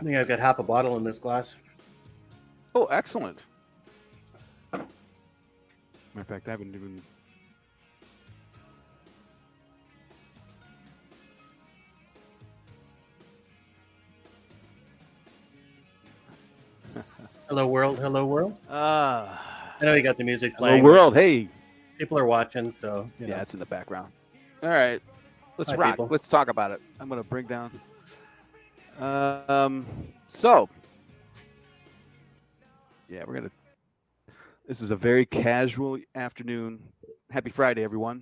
I think I've got half a bottle in this glass. Oh, excellent. Matter of fact, I haven't even... Hello, world. Hello, world. I know you got the music Hello, playing. world. Hey. People are watching, so... Yeah, it's in the background. All right. Let's Hi, rock. people. Let's talk about it. I'm going to bring down... So... Yeah, we're going to... This is a very casual afternoon. Happy Friday, everyone.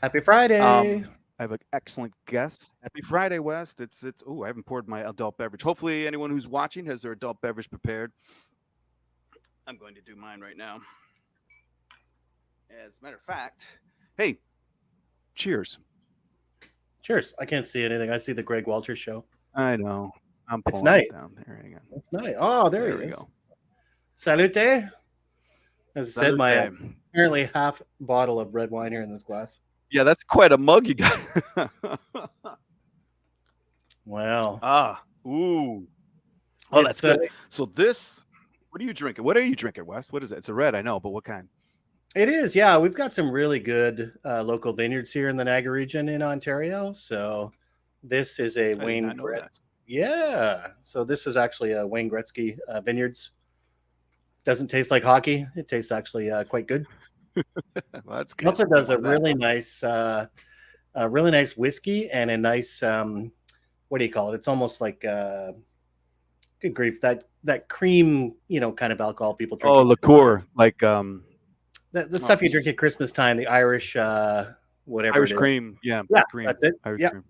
Happy Friday. I have an excellent guest. Happy Friday, West. It's. Oh, I haven't poured my adult beverage. Hopefully, anyone who's watching has their adult beverage prepared. I'm going to do mine right now. As a matter of fact, hey, cheers. Cheers. I can't see anything. I see the Greg Walters show. I know. I'm pulling nice. it down. There, hang on. It's nice. Oh, there he is. Go. Salute. As I said, my apparently half bottle of red wine here in this glass. Yeah, that's quite a mug you got. Wow. Ooh. Oh, that's good. So this, what are you drinking? What are you drinking, Wes? What is it? It's a red, I know, but what kind? It is, yeah. We've got some really good local vineyards here in the Niagara region in Ontario. So this is a Wayne Gretzky. Yeah. So this is actually a Wayne Gretzky Vineyards. Doesn't taste like hockey. It tastes actually quite good. Well, that's good. It also does a really nice whiskey and a nice what do you call it? It's almost like good grief, that cream, kind of alcohol people drink. Oh, liqueur, like the stuff you drink at Christmas time, the Irish whatever. Irish cream, yeah, cream. That's it. Irish yeah, cream.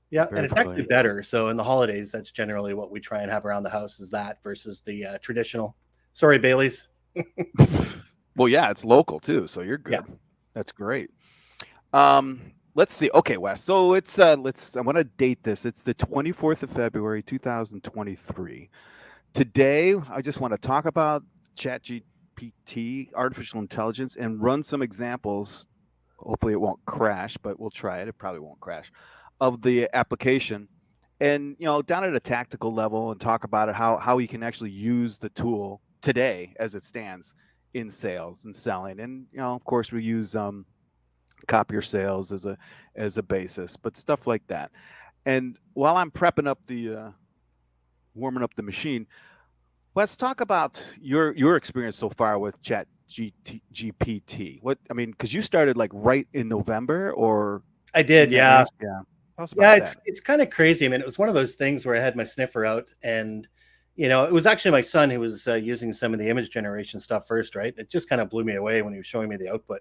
Yeah, and it's actually better. So in the holidays, that's generally what we try and have around the house is that versus the traditional. Sorry, Bailey's. Well, yeah, it's local too, so you're good. Yeah. That's great. Let's see. Okay, Wes. So it's I want to date this. It's the 24th of February, 2023. Today, I just want to talk about ChatGPT, artificial intelligence, and run some examples. Hopefully, it won't crash, but we'll try it. It probably won't crash. Of the application, and down at a tactical level, and talk about it, how you can actually use the tool today as it stands in sales and selling. And of course, we use copier sales as a basis, but stuff like that. And while I'm prepping up warming up the machine, let's talk about your experience so far with ChatGPT. Because you started like right in November, or I did, yeah. Yeah, it's kind of crazy. I mean, it was one of those things where I had my sniffer out, and it was actually my son who was using some of the image generation stuff first, right? It just kind of blew me away when he was showing me the output.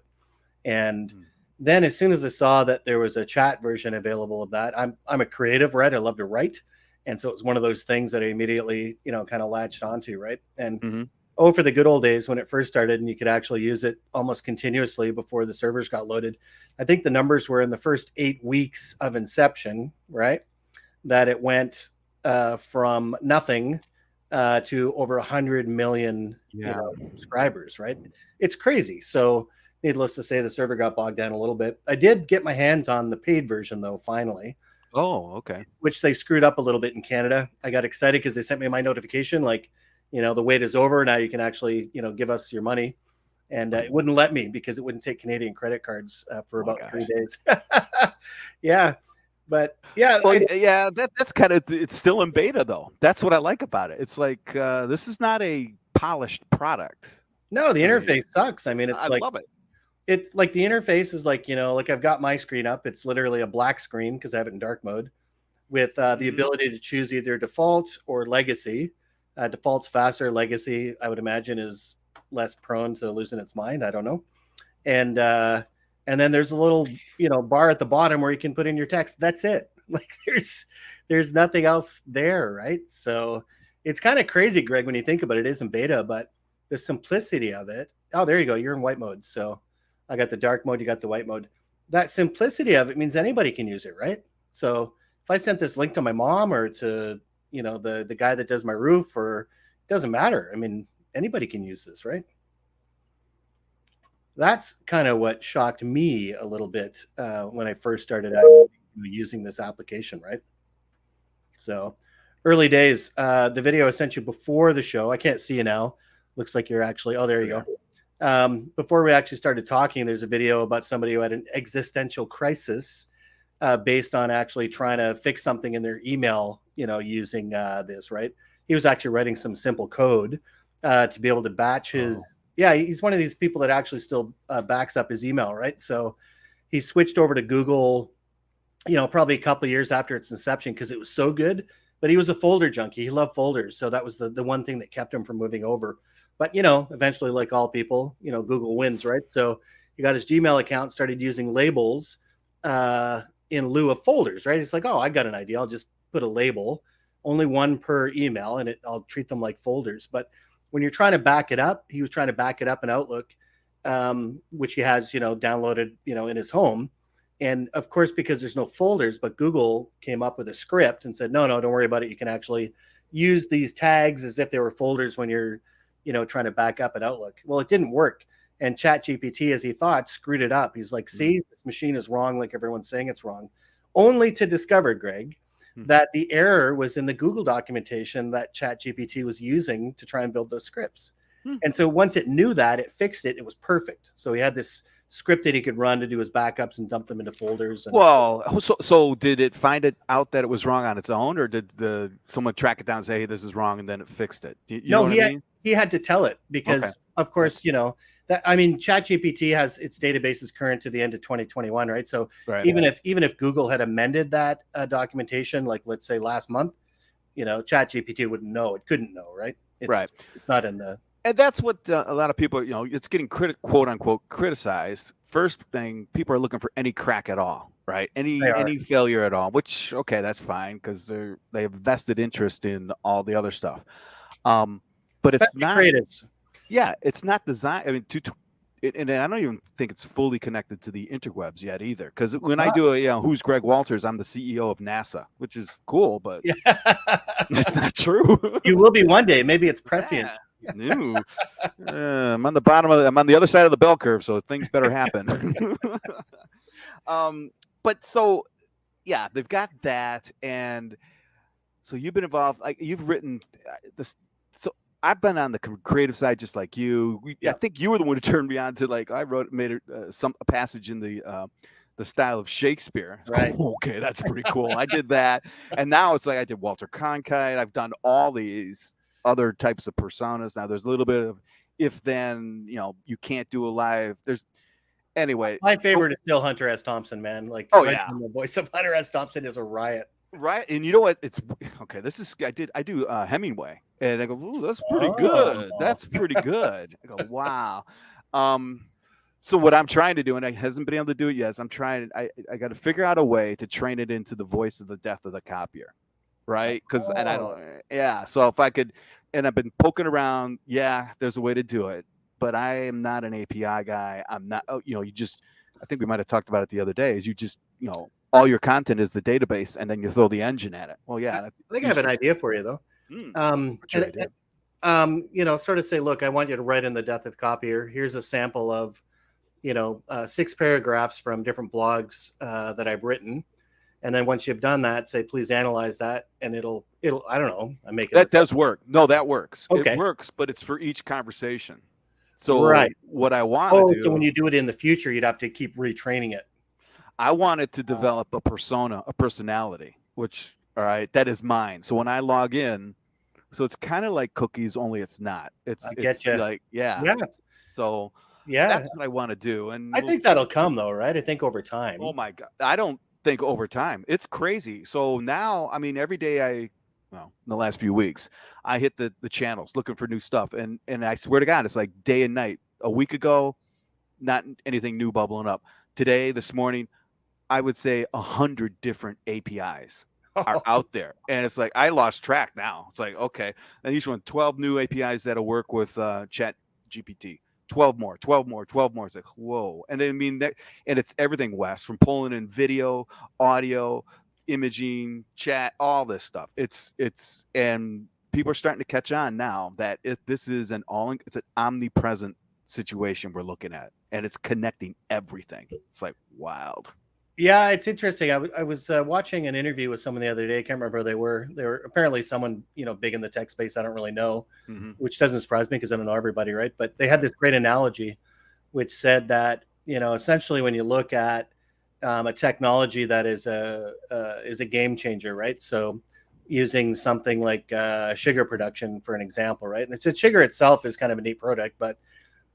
And then as soon as I saw that there was a chat version available of that, I'm a creative, right? I love to write. And so it was one of those things that I immediately, kind of latched onto, right? And for the good old days when it first started and you could actually use it almost continuously before the servers got loaded. I think the numbers were in the first 8 weeks of inception, right? That it went from nothing to over 100 million subscribers, right? It's crazy. So needless to say, the server got bogged down a little bit. I did get my hands on the paid version, though, finally. Oh, okay. Which they screwed up a little bit in Canada. I got excited because they sent me my notification, like, the wait is over. Now you can actually, give us your money. And it wouldn't let me because it wouldn't take Canadian credit cards for about 3 days. Yeah. But yeah, well, that's kind of, it's still in beta though. That's what I like about it. It's like this is not a polished product. No, the interface sucks. I mean, I love it. It's like the interface is like, like I've got my screen up. It's literally a black screen because I have it in dark mode with the ability to choose either default or legacy. Default's faster. Legacy, I would imagine, is less prone to losing its mind. I don't know. And then there's a little, bar at the bottom where you can put in your text. That's it. Like there's nothing else there, right? So it's kind of crazy, Greg, when you think about it. It is in beta, but the simplicity of it. Oh, there you go. You're in white mode. So I got the dark mode. You got the white mode. That simplicity of it means anybody can use it, right? So if I sent this link to my mom or to, the guy that does my roof, or it doesn't matter. I mean, anybody can use this, right? That's kind of what shocked me a little bit when I first started out using this application, right? So Early days. The video I sent you before the show. I can't see you now. Looks like you're actually. Oh, there you Yeah. go. Before we actually started talking, there's a video about somebody who had an existential crisis based on actually trying to fix something in their email, using this, right? He was actually writing some simple code to be able to batch his. Oh. Yeah, he's one of these people that actually still backs up his email, right? So he switched over to Google, probably a couple of years after its inception because it was so good. But he was a folder junkie. He loved folders. So that was the one thing that kept him from moving over. But, eventually, like all people, Google wins, right? So he got his Gmail account, started using labels in lieu of folders, right? It's like, oh, I got an idea. I'll just put a label, only one per email, and I'll treat them like folders. But when you're trying to back it up, he was trying to back it up in Outlook, which he has, downloaded, in his home. And of course, because there's no folders, but Google came up with a script and said, no, don't worry about it. You can actually use these tags as if they were folders when you're, trying to back up an Outlook. Well, it didn't work. And ChatGPT, as he thought, screwed it up. He's like, see, this machine is wrong, like everyone's saying it's wrong. Only to discover, Greg, that the error was in the Google documentation that ChatGPT was using to try and build those scripts. And so once it knew that, it fixed it. It was perfect. So he had this script that he could run to do his backups and dump them into folders. And Well, so did it find it out that it was wrong on its own, or did someone track it down and say, hey, this is wrong, and then it fixed it? You know what I mean? He had to tell it because, of course, ChatGPT has its databases current to the end of 2021, right? So even if Google had amended that documentation, like let's say last month, ChatGPT wouldn't know. It couldn't know, right? It's not in the. And that's what a lot of people, it's getting quote unquote criticized. First thing, people are looking for any crack at all, right? Any failure at all, which, okay, that's fine because they have vested interest in all the other stuff. But it's not creatives. Yeah, it's not designed. I mean, and I don't even think it's fully connected to the interwebs yet either. Because when I do who's Greg Walters, I'm the CEO of NASA, which is cool, but that's not true. You will be one day. Maybe it's prescient. No, I'm on the bottom of I'm on the other side of the bell curve, so things better happen. But so, yeah, they've got that, and so you've been involved. Like you've written this. So I've been on the creative side, just like you. I think you were the one who turned me on to made a passage in the style of Shakespeare. Right. Okay, that's pretty cool. I did that, and now it's like I did Walter Cronkite. I've done all these other types of personas. Now there's a little bit of if then, you can't do a live. Anyway. My favorite is still Hunter S. Thompson, man. Like, the voice of Hunter S. Thompson is a riot. Right. And you know what? It's okay. This is, I do Hemingway, and I go, ooh, that's pretty good. That's pretty good. I go, wow. So what I'm trying to do, and I hasn't been able to do it yet, is I got to figure out a way to train it into the voice of the Death of the Copier. Right. And I don't, so if I could, and I've been poking around, there's a way to do it, but I am not an API guy. I'm not, I think we might've talked about it the other day, is you just, all your content is the database and then you throw the engine at it. Well, I think I have an idea for you though. Sort of say, look, I want you to write in the Death of the Copier. Here's a sample of, 6 paragraphs from different blogs that I've written. And then once you've done that, say, please analyze that. And it'll, I don't know. I'm making that does work. No, that works. Okay. It works, but it's for each conversation. So what I want to do. So when you do it in the future, you'd have to keep retraining it. I wanted to develop a persona, a personality, which, that is mine. So when I log in, so it's kind of like cookies, only it's not. It's like, So that's what I want to do. And I think that'll come though, right? I think over time. Oh my God. I don't think over time. It's crazy. So now, I mean, every day in the last few weeks, I hit the channels looking for new stuff. And I swear to God, it's like day and night. A week ago, not anything new bubbling up. Today, this morning, I would say 100 different APIs are out there. And it's like, I lost track now. It's like, okay. And each one, 12 new APIs that'll work with ChatGPT. 12 more. It's like, whoa. And I mean, and it's everything, Wes, from pulling in video, audio, imaging, chat, all this stuff. And people are starting to catch on now that this is it's an omnipresent situation we're looking at, and it's connecting everything. It's like wild. Yeah, it's interesting. I was watching an interview with someone the other day. I can't remember who they were. They were apparently someone, big in the tech space. I don't really know, Hmm. which doesn't surprise me because I don't know everybody, right? But they had this great analogy, which said that, essentially when you look at a technology that is a game changer, right? So using something like sugar production for an example, right? And it's sugar itself is kind of a neat product, but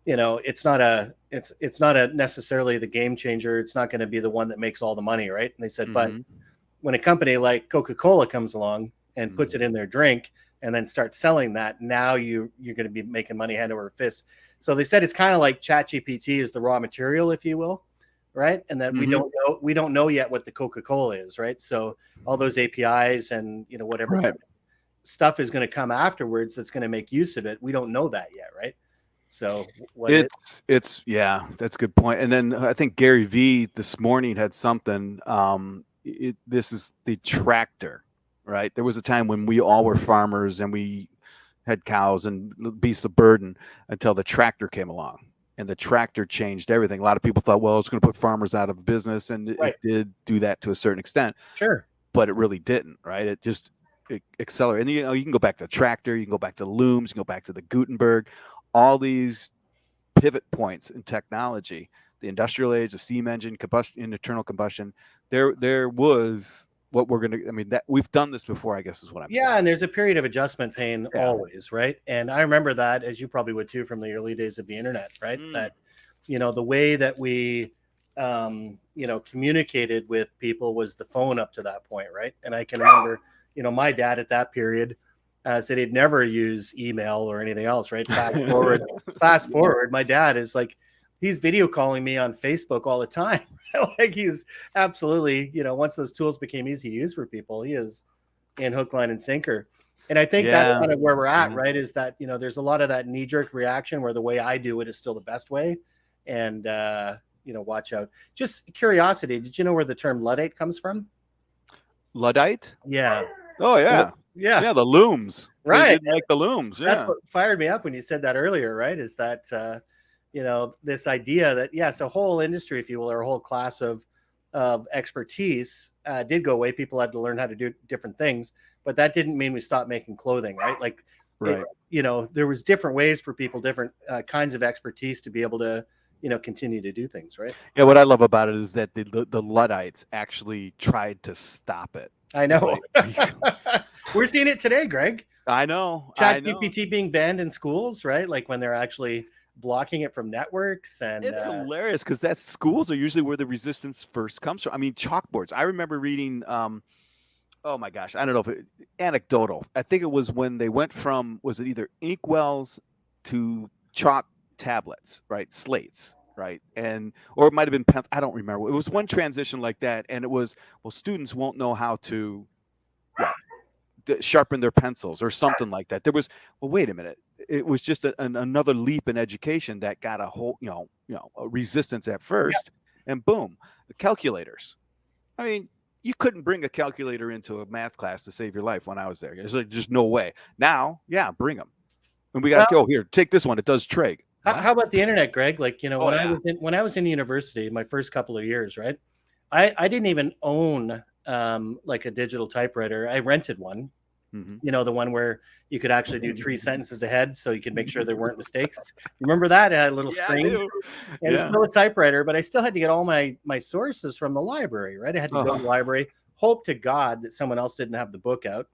it's not a necessarily the game changer. It's not going to be the one that makes all the money, right? And they said, but Hmm. when a company like Coca-Cola comes along and puts Hmm. it in their drink and then starts selling that, now you're going to be making money hand over fist. So they said it's kind of like ChatGPT is the raw material, if you will, right? And that we Hmm. don't know yet what the Coca-Cola is, right? So all those APIs and whatever Right. kind of stuff is going to come afterwards that's going to make use of it. We don't know that yet, right? So what it It's yeah, that's a good point. And then I think Gary V this morning had something. This is the tractor, right? There was a time when we all were farmers and we had cows and beasts of burden until the tractor came along. And the tractor changed everything. A lot of people thought, well, it's going to put farmers out of business, and it right, did do that to a certain extent, sure. but it really didn't, right? It accelerated. And you can go back to the tractor, you can go back to looms, you can go back to the Gutenberg, all these pivot points in technology, the industrial age, the steam engine, combustion, internal combustion. There was what we're gonna. I mean, that we've done this before. I guess is what I'm Yeah, saying. and there's a period of adjustment pain Yeah. always, right? And I remember that, as you probably would too, from the early days of the internet, right? Mm. That the way that we communicated with people was the phone up to that point, right? And I can remember, my dad at that period said he'd never use email or anything else, right? Fast forward, my dad is like, he's video calling me on Facebook all the time. Like he's absolutely, once those tools became easy to use for people, he is in hook, line, and sinker. And I think that's Yeah. kind of where we're at, Yeah. right? Is that, there's a lot of that knee jerk reaction where the way I do it is still the best way. And, watch out. Just curiosity. Did you know where the term Luddite comes from? Luddite. Yeah. Oh yeah, Yeah. yeah. The looms. They Right. didn't like the looms. That's Yeah. what fired me up when you said that earlier, right? Is that, this idea that, yes, a whole industry, if you will, or a whole class of expertise did go away. People had to learn how to do different things, but that didn't mean we stopped making clothing, right? Like it, Right. there was different ways for people, different kinds of expertise to be able to, continue to do things, right? Yeah. What I love about it is that the Luddites actually tried to stop it. I It's know. like We're seeing it today, Greg. I know. Chat GPT being banned in schools, right? Like when they're actually blocking it from networks and It's hilarious because that's schools are usually where the resistance first comes from. I mean, chalkboards. I remember reading. Oh my gosh, I don't know if anecdotal. I think it was when they went from was it either inkwells to chalk tablets, right? Slates, right? And or it might have been pen. I don't remember. It was one transition like that, and it was well, students won't know how to sharpen their pencils or something like that. There was well, wait a minute. It was just another leap in education that got a whole a resistance at yeah. first, and boom, the calculators. I mean, you couldn't bring a calculator into a math class to save your life when I was there. It's like just no way. Now, yeah, bring them. And we got Well, to go here. Take this one. It does trig. What? how about the internet, Greg? Like, Oh yeah. when I was in university, my first couple of years, right? I didn't even own like a digital typewriter. I rented one. Mm-hmm. The one where you could actually do 3 sentences ahead, so you could make sure there weren't mistakes. Remember that? It had a little Yeah, I screen, do. and it's Yeah. still a typewriter, but I still had to get all my sources from the library, right? I had to go to the library, hope to God that someone else didn't have the book out,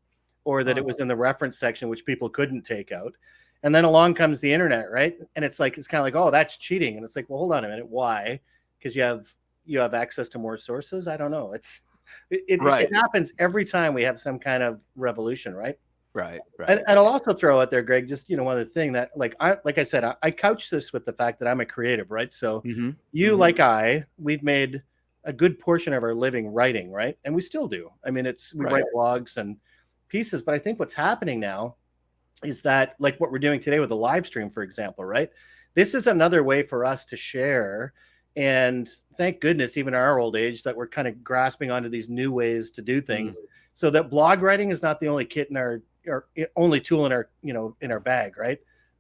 or that it was in the reference section, which people couldn't take out. And then along comes the internet, right? And it's kind of like, oh, that's cheating. And it's like, well, hold on a minute, why? Because you have access to more sources. I don't know. It happens every time we have some kind of revolution, right? Right. And I'll also throw out there, Greg, just one other thing that, like I said, I couch this with the fact that I'm a creative, right? So Mm-hmm. you, like we've made a good portion of our living writing, right? And we still do. I mean, we write blogs and pieces, but I think what's happening now is that, like what we're doing today with the live stream, for example, right? This is another way for us to share. And thank goodness, even our old age, that we're kind of grasping onto these new ways to do things, so that blog writing is not the only kit in our only tool in our in our bag, right?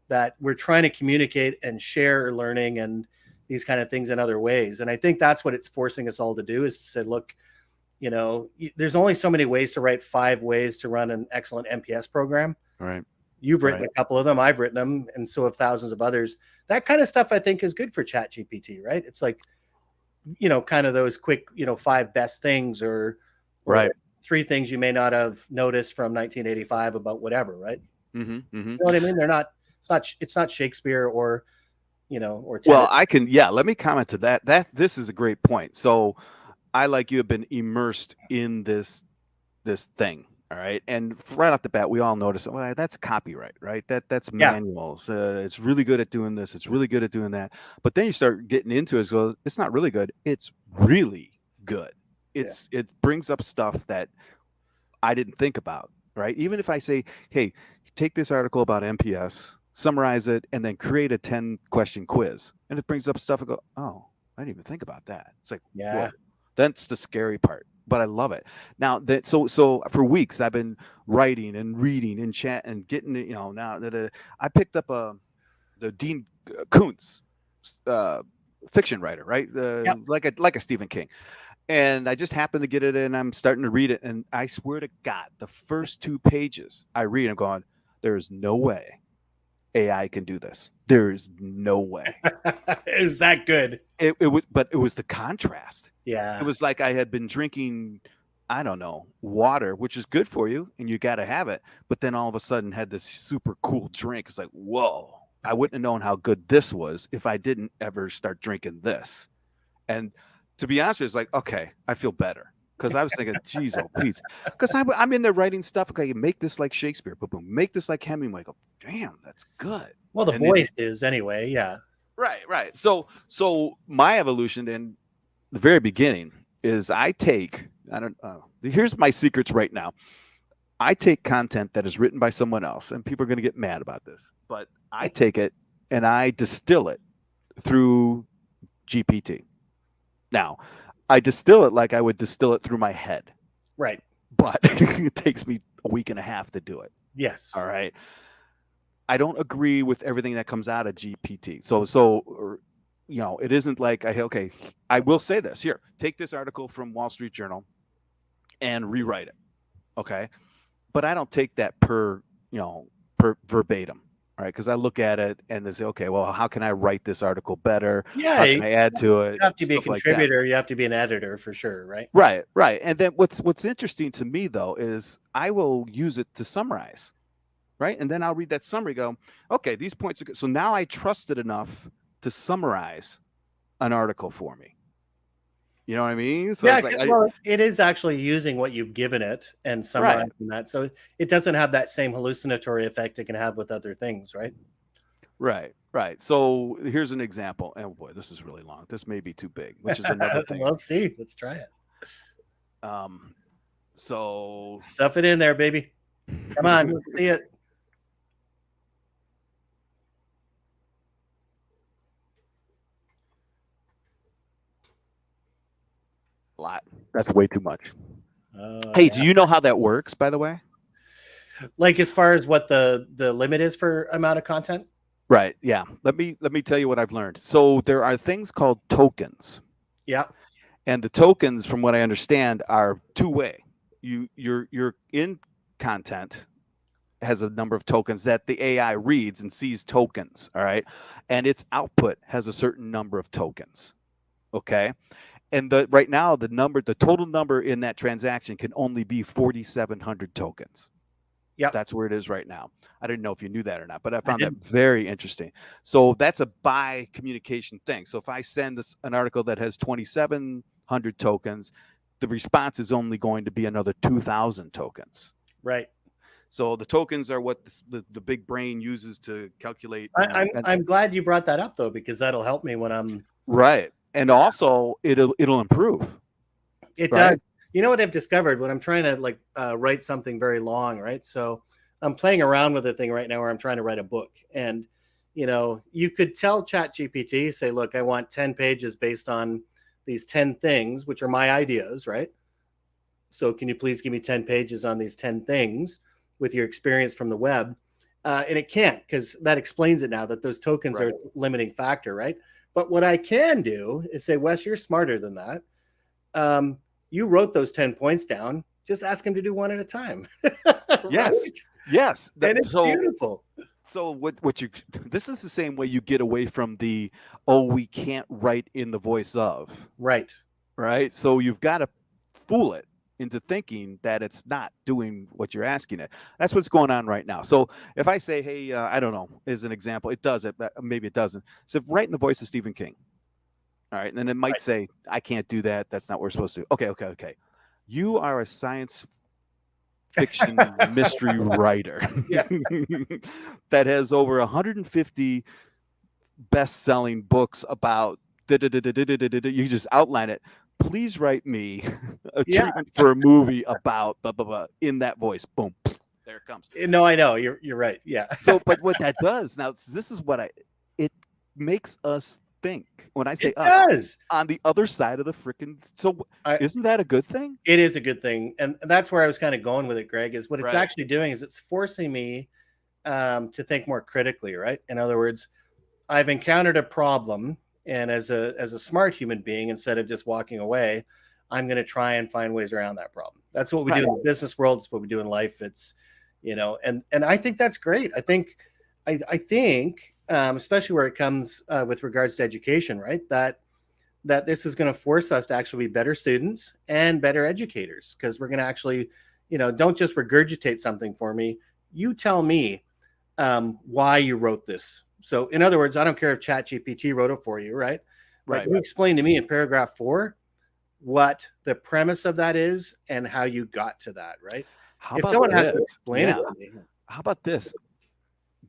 That we're trying to communicate and share learning and these kind of things in other ways. And I think that's what it's forcing us all to do, is to say, look, there's only so many ways to write 5 ways to run an excellent MPS program. Right. You've written a couple of them, I've written them, and so have thousands of others. That kind of stuff I think is good for ChatGPT, right? It's like, kind of those quick, 5 best things, or right, 3 things you may not have noticed from 1985 about whatever, right? Mm-hmm, mm-hmm. You know what I mean? It's not Shakespeare or, or well, I can, let me comment to that. This is a great point. So I, like you, have been immersed in this thing. All right. And right off the bat, we all notice, well, that's copyright, right? That's manuals. It's really good at doing this. It's really good at doing that. But then you start getting into it. So it's not really good. It's really good. It brings up stuff that I didn't think about, right? Even if I say, hey, take this article about MPS, summarize it, and then create a 10-question quiz. And it brings up stuff and go, oh, I didn't even think about that. It's like, whoa. That's the scary part. But I love it. Now that so for weeks I've been writing and reading and chat and getting now that I picked up the Dean Koontz fiction writer, right? Like a Stephen King, and I just happened to get it and I'm starting to read it, and I swear to God, the first 2 pages I read, I'm going, there is no way AI can do this. There is no way. Is that good? It was, but it was the contrast. Yeah. It was like I had been drinking, I don't know, water, which is good for you and you got to have it. But then all of a sudden had this super cool drink. It's like, whoa, I wouldn't have known how good this was if I didn't ever start drinking this. And to be honest with you, it's like, okay, I feel better. Because I was thinking, geez, oh, Pete. Because I'm in there writing stuff. Okay, make this like Shakespeare. Boom, make this like Hemingway. Go, damn, that's good. Well, the voice is anyway, yeah. Right. So my evolution in the very beginning is here's my secrets right now. I take content that is written by someone else, and people are going to get mad about this, but I take it and I distill it through GPT. Now, I distill it like I would distill it through my head. Right. But it takes me a week and a half to do it. Yes. All right. I don't agree with everything that comes out of GPT. So it isn't like, I will say this. Here, take this article from Wall Street Journal and rewrite it. Okay. But I don't take that per verbatim. All right. Because I look at it and they say, okay, well, how can I write this article better? Yeah. How can I add to it? You have to be a contributor. You have to be an editor for sure. Right. Right. And then what's interesting to me, though, is I will use it to summarize. Right. And then I'll read that summary, go, okay, these points are good. So now I trust it enough to summarize an article for me. You know what I mean? So it is actually using what you've given it and summarizing that. So it doesn't have that same hallucinatory effect it can have with other things, right? Right. So here's an example. And boy, this is really long. This may be too big, which is another thing. Let's see. Let's try it. So stuff it in there, baby. Come on, let's see it. Lot. That's way too much. Hey, do you know how that works, by the way? Like as far as what the limit is for amount of content? Right. Yeah. Let me tell you what I've learned. So there are things called tokens. Yeah. And the tokens, from what I understand, are two-way. Your in content has a number of tokens that the AI reads and sees tokens. All right. And its output has a certain number of tokens. Okay. And right now, the total number in that transaction can only be 4,700 tokens. Yeah, that's where it is right now. I didn't know if you knew that or not, but I found that very interesting. So that's a by communication thing. So if I send an article that has 2,700 tokens, the response is only going to be another 2,000 tokens. Right. So the tokens are what the big brain uses to calculate. I'm glad you brought that up though, because that'll help me when I'm right. And also, it'll improve. It does. You know what I've discovered when I'm trying to write something very long, right? So I'm playing around with a thing right now where I'm trying to write a book, and you could tell ChatGPT, say, look, I want 10 pages based on these 10 things, which are my ideas, right? So can you please give me 10 pages on these 10 things with your experience from the web? And it can't, because that explains it now, that those tokens are a limiting factor, right? But what I can do is say, Wes, you're smarter than that. You wrote those 10 points down. Just ask him to do one at a time. Yes. Right? Yes. And it's beautiful. So what you, this is the same way you get away from the, oh, we can't write in the voice of. Right. Right. So you've got to fool it into thinking that it's not doing what you're asking it. That's what's going on right now. So if I say, hey, I don't know, as an example, it does it, but maybe it doesn't. So write in the voice of Stephen King. All right. And then it might say, I can't do that. That's not what we're supposed to do. Okay. You are a science fiction mystery writer that has over 150 best-selling books about you just outline it. Please write me a treatment for a movie about blah blah blah in that voice. Boom, there it comes. No, I know you're right. Yeah. So, but what that does now, this is what it makes us think. When I say it us, does. On the other side of the freaking. So, isn't that a good thing? It is a good thing, and that's where I was kind of going with it, Greg. Is what it's actually doing is it's forcing me to think more critically. Right. In other words, I've encountered a problem, and as a smart human being, instead of just walking away, I'm going to try and find ways around that problem. That's what we do in the business world. It's what we do in life. It's, and I think that's great. I think, especially where it comes with regards to education, right? That this is going to force us to actually be better students and better educators, because we're going to actually, don't just regurgitate something for me. You tell me why you wrote this. So in other words, I don't care if ChatGPT wrote it for you, right? Right. You explain to me in paragraph 4 what the premise of that is and how you got to that, right? If someone has to explain it to me. How about this?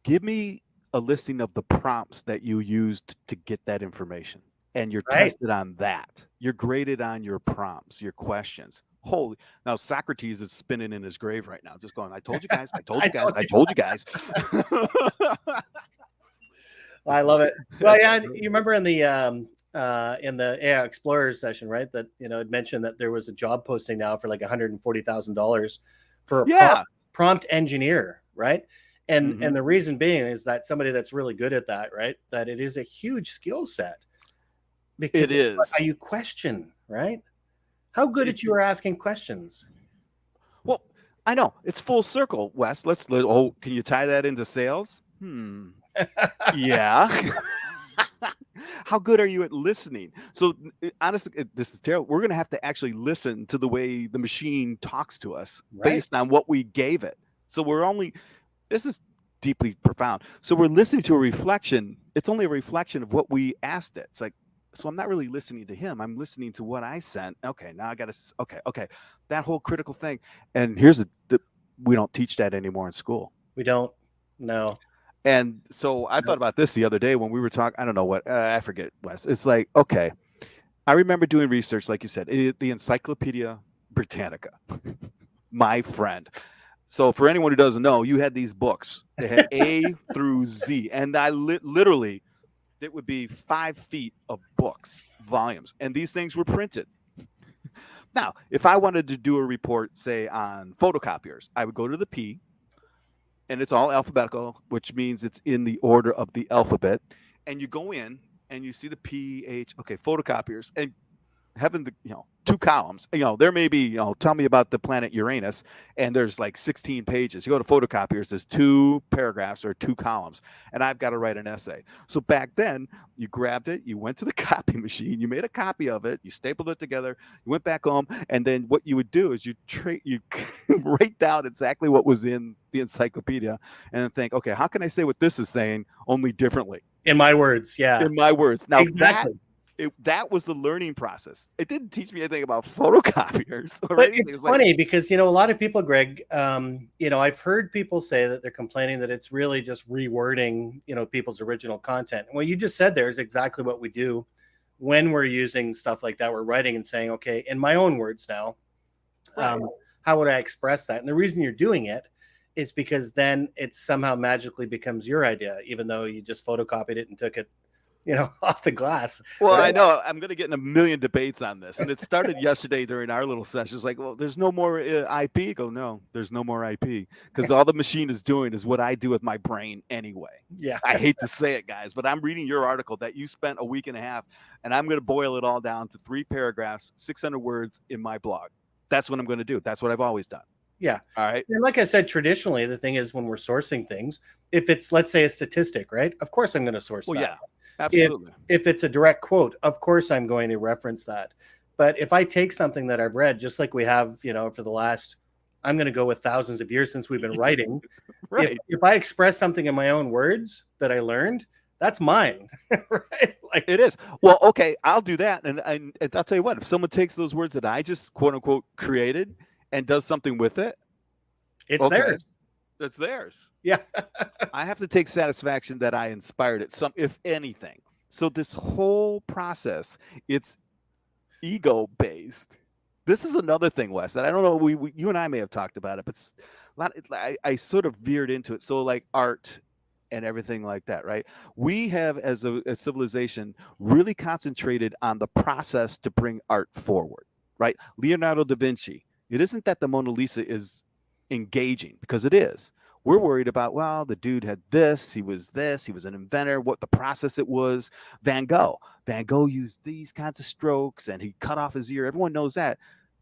Give me a listing of the prompts that you used to get that information, and you're tested on that. You're graded on your prompts, your questions. Holy, now Socrates is spinning in his grave right now, just going, I told you guys, I told you guys, I told you guys. I love it. Well, yeah, you remember in the AI Explorer session, right? That it mentioned that there was a job posting now for like $140,000 for a prompt engineer, right? And and the reason being is that somebody that's really good at that, right? That it is a huge skill set, because it is how you question, right? How good at you are asking questions. Well, I know it's full circle, Wes. Can you tie that into sales? Yeah. How good are you at listening? So honestly, this is terrible. We're going to have to actually listen to the way the machine talks to us based on what we gave it. So this is deeply profound. So we're listening to a reflection. It's only a reflection of what we asked it. It's like, so I'm not really listening to him. I'm listening to what I sent. Okay, now I got to, okay. That whole critical thing. And here's we don't teach that anymore in school. We don't. No. And so I thought about this the other day when we were talking, I don't know what, I forget, Wes. It's like, okay, I remember doing research, like you said, the Encyclopedia Britannica, my friend. So for anyone who doesn't know, you had these books. They had A through Z. And I literally, it would be 5 feet of books, volumes. And these things were printed. Now, if I wanted to do a report, say, on photocopiers, I would go to the P, and it's all alphabetical, which means it's in the order of the alphabet. And you go in and you see the PH, photocopiers, and having the 2 columns. There may be tell me about the planet Uranus, and there's like 16 pages. You go to photocopiers, there's 2 paragraphs or 2 columns, and I've got to write an essay. So back then, you grabbed it, you went to the copy machine, you made a copy of it, you stapled it together, you went back home, and then what you would do is you write down exactly what was in the encyclopedia, and then think, okay, how can I say what this is saying, only differently? In my words, yeah. In my words. Now that was the learning process. It didn't teach me anything about photocopiers or but anything. It's funny because a lot of people, Greg, I've heard people say that they're complaining that it's really just rewording people's original content. And what you just said there is exactly what we do when we're using stuff like that. We're writing and saying, okay, in my own words now, how would I express that? And the reason you're doing it is because then it somehow magically becomes your idea, even though you just photocopied it and took it off the glass. Well, Right? I know I'm going to get in a million debates on this, and it started yesterday during our little session. It's like, well, there's no more IP. Go, no, there's no more IP because all the machine is doing is what I do with my brain anyway. Yeah. I hate to say it, guys, but I'm reading your article that you spent a week and a half, and I'm going to boil it all down to 3 paragraphs, 600 words in my blog. That's what I'm going to do. That's what I've always done. Yeah. All right. And like I said, traditionally, the thing is when we're sourcing things, if it's, let's say, a statistic, right? Of course, I'm going to source Well, that. yeah, absolutely. If it's a direct quote, of course, I'm going to reference that. But if I take something that I've read, just like we have, for the last, I'm going to go with thousands of years since we've been writing. Right. If I express something in my own words that I learned, that's mine, right? Like it is. Well, okay, I'll do that, and I'll tell you what. If someone takes those words that I just quote unquote created and does something with it, it's theirs. It's theirs. Yeah. I have to take satisfaction that I inspired it, if anything. So this whole process, it's ego based. This is another thing, Wes, that I don't know. You and I may have talked about it, but I sort of veered into it. So like art and everything like that, right? We have, as a civilization, really concentrated on the process to bring art forward, right? Leonardo da Vinci. It isn't that the Mona Lisa is engaging, because it is. We're worried about, well, the dude had this, he was an inventor, what the process it was. Van Gogh used these kinds of strokes and he cut off his ear. Everyone knows that.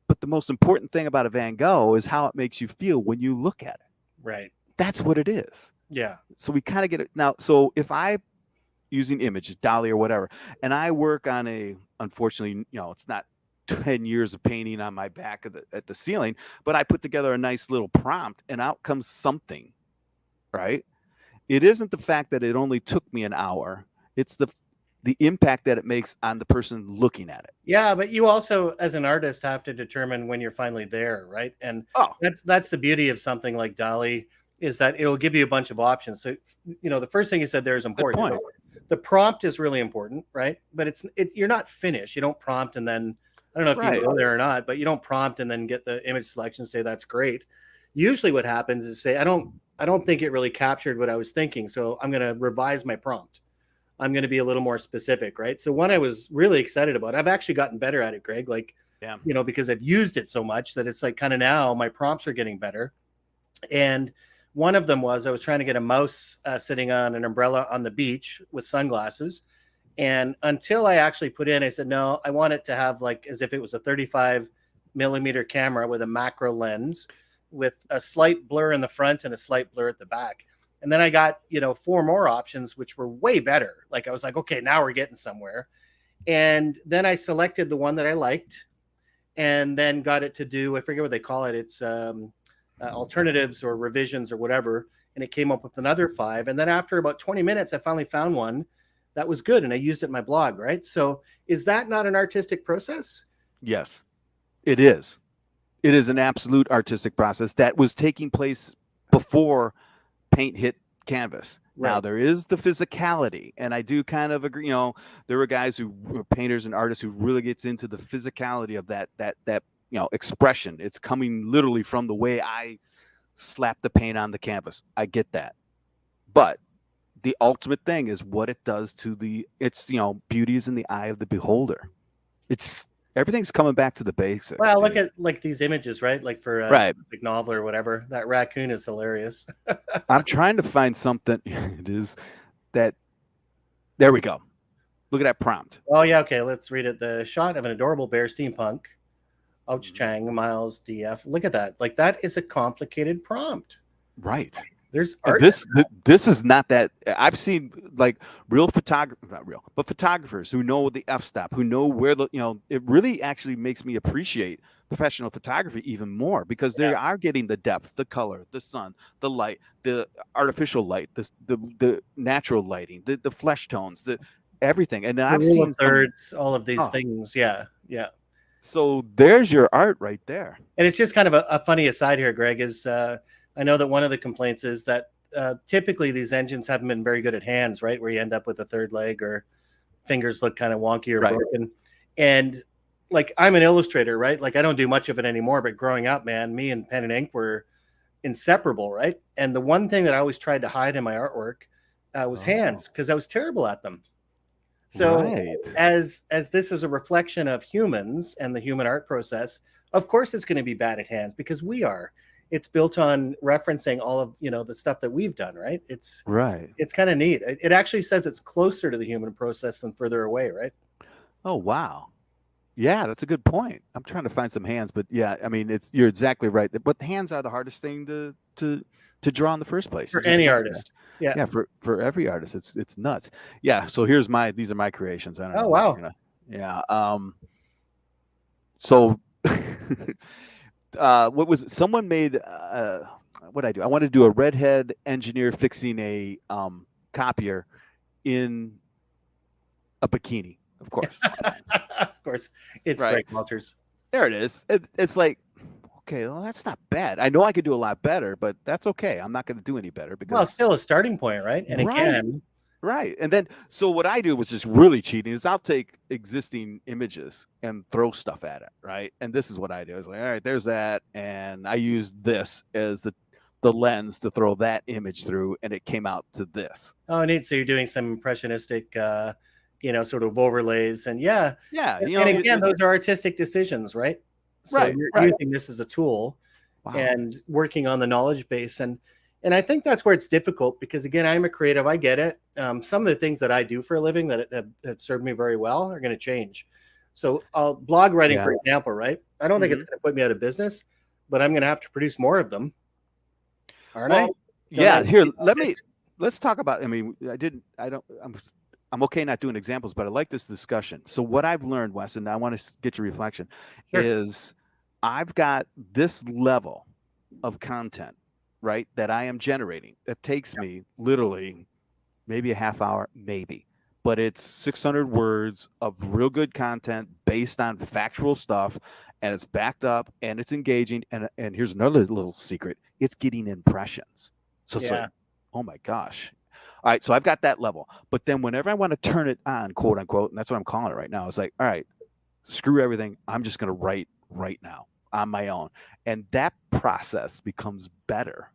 But the most important thing about a Van Gogh is how it makes you feel when you look at it. Right. That's what it is. Yeah. So we kind of get it now. So if I using images, Dolly or whatever, and I work on unfortunately, it's not 10 years of painting on my back at the ceiling, but I put together a nice little prompt and out comes something, right? It isn't the fact that it only took me an hour. It's the impact that it makes on the person looking at it. Yeah, but you also, as an artist, have to determine when you're finally there, right? And that's the beauty of something like Dolly, is that it'll give you a bunch of options. So, the first thing you said there is important. The prompt is really important, right? But you're not finished. You don't prompt and then, I don't know if you go there or not, but you don't prompt and then get the image selection and say, that's great. Usually what happens is say, I don't think it really captured what I was thinking. So I'm going to revise my prompt. I'm going to be a little more specific, right? So one I was really excited about, I've actually gotten better at it, Greg, like, because I've used it so much that it's like kind of now my prompts are getting better. And one of them was I was trying to get a mouse sitting on an umbrella on the beach with sunglasses. And until I actually put in, I said, no, I want it to have like as if it was a 35 millimeter camera with a macro lens with a slight blur in the front and a slight blur at the back. And then I got, 4 more options, which were way better. Like I was like, okay, now we're getting somewhere. And then I selected the one that I liked and then got it to do, I forget what they call it. It's alternatives or revisions or whatever. And it came up with another 5. And then after about 20 minutes, I finally found one that was good. And I used it in my blog, right? So is that not an artistic process? Yes, it is. It is an absolute artistic process that was taking place before paint hit canvas. Right. Now there is the physicality, and I do kind of agree. There are guys who painters and artists who really gets into the physicality of that expression. It's coming literally from the way I slap the paint on the canvas. I get that, but the ultimate thing is what it does to beauty is in the eye of the beholder. Everything's coming back to the basics. Well, look at like these images, right? Like for a big novel or whatever. That raccoon is hilarious. I'm trying to find something. It is that. There we go. Look at that prompt. Oh yeah, okay. Let's read it. The shot of an adorable bear steampunk. Ouch Chang, Miles DF. Look at that. Like that is a complicated prompt. Right. There's art. This is not that. I've seen like photographers who know the f-stop, who know where it really actually makes me appreciate professional photography even more, because they are getting the depth, the color, the sun, the light, the artificial light, the natural lighting, the flesh tones, the everything. And I've seen thirds, all of these things. Yeah. So there's your art right there. And it's just kind of a funny aside here, Greg, is I know that one of the complaints is that typically these engines haven't been very good at hands, right? Where you end up with a third leg or fingers look kind of wonky or broken. And like, I'm an illustrator, right? Like I don't do much of it anymore, but growing up, man, me and pen and ink were inseparable, right? And the one thing that I always tried to hide in my artwork was hands, because I was terrible at them. So Right. as this is a reflection of humans and the human art process, of course it's going to be bad at hands because we are. It's built on referencing all of the stuff that we've done, right? Right. It's kind of neat. It actually says it's closer to the human process than further away, right? Oh, wow. Yeah, that's a good point. I'm trying to find some hands, but yeah, I mean, you're exactly right. But the hands are the hardest thing to draw in the first place. You For just any can't just artist. Yeah. yeah, for every artist, it's nuts. Yeah, so these are my creations. I don't Oh, know who's wow. gonna yeah. So what was it? Someone made what I do? I want to do a redhead engineer fixing a copier in a bikini, of course. Of course. It's Right. Greg Walters. There it is. It's like, okay, well, that's not bad. I know I could do a lot better, but that's okay. I'm not going to do any better Well, it's because still a starting point, right? And right, again, right. And then so what I do, which is really cheating, is I'll take existing images and throw stuff at it, right? And this is what I do. It's like, all right, there's that, and I use this as the lens to throw that image through, and it came out to this. oh, neat. So you're doing some impressionistic, sort of overlays, and yeah. Yeah, And again, those are artistic decisions, right? So right, you're right. using this as a tool Wow. and working on the knowledge base, and I think that's where it's difficult because again, I'm a creative. I get it. Some of the things that I do for a living that have served me very well are going to change. So blog writing, Yeah. for example, right? I don't think it's going to put me out of business, but I'm going to have to produce more of them, aren't I? Yeah. Here, let's talk about. I mean, I'm okay not doing examples, but I like this discussion. So what I've learned, Wes, and I want to get your reflection, Sure. is I've got this level of content, right, that I am generating. That takes me literally maybe a half hour, maybe, but it's 600 words of real good content based on factual stuff, and it's backed up and it's engaging. And here's another little secret: it's getting impressions. So it's like, oh my gosh. All right, so I've got that level. But then whenever I want to turn it on, quote unquote, and that's what I'm calling it right now, it's like, all right, screw everything. I'm just going to write right now on my own. And that process becomes better.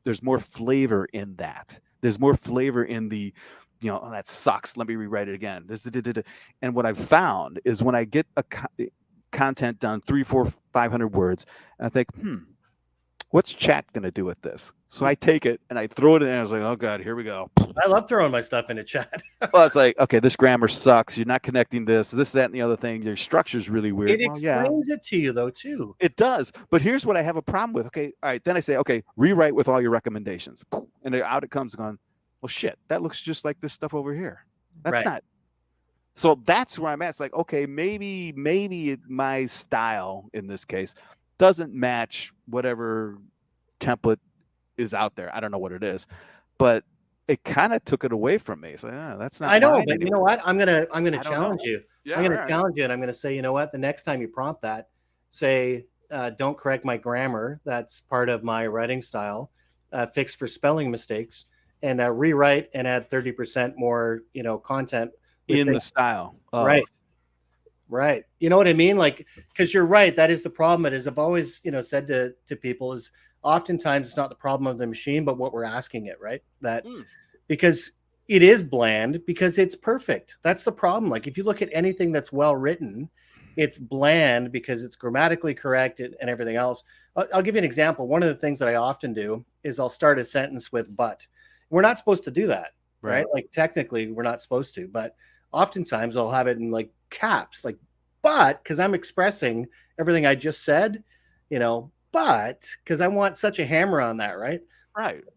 There's more flavor in that. There's more flavor in the, oh, that sucks. Let me rewrite it again. And what I've found is when I get content done, 300, 400, 500 words, and I think, what's chat going to do with this? So I take it and I throw it in, and I was like, oh God, here we go. I love throwing my stuff into chat. Well, it's like, okay, this grammar sucks. You're not connecting this, that, and the other thing. Your structure's really weird. It explains it to you, though, too. It does. But here's what I have a problem with. Okay, all right. Then I say, okay, rewrite with all your recommendations. And out it comes going, well, shit, that looks just like this stuff over here. That's not. So that's where I'm at. It's like, okay, maybe my style in this case doesn't match whatever template is out there. I don't know what it is, but it kind of took it away from me. So that's not. I know, but anymore. you know what? I'm gonna challenge you. Yeah, I'm gonna challenge you, and I'm gonna say, you know what? The next time you prompt that, say, don't correct my grammar. That's part of my writing style. Fix for spelling mistakes, and rewrite and add 30% more, content in the style. Right. You know what I mean? Like, because you're right. That is the problem. It is. I've always, said to people is oftentimes it's not the problem of the machine, but what we're asking it, right? Because it is bland because it's perfect. That's the problem. Like if you look at anything that's well written, it's bland because it's grammatically correct and everything else. I'll give you an example. One of the things that I often do is I'll start a sentence with but. We're not supposed to do that, right? Like technically we're not supposed to, but oftentimes I'll have it in like caps, like but, because I'm expressing everything I just said, but because I want such a hammer on that, right?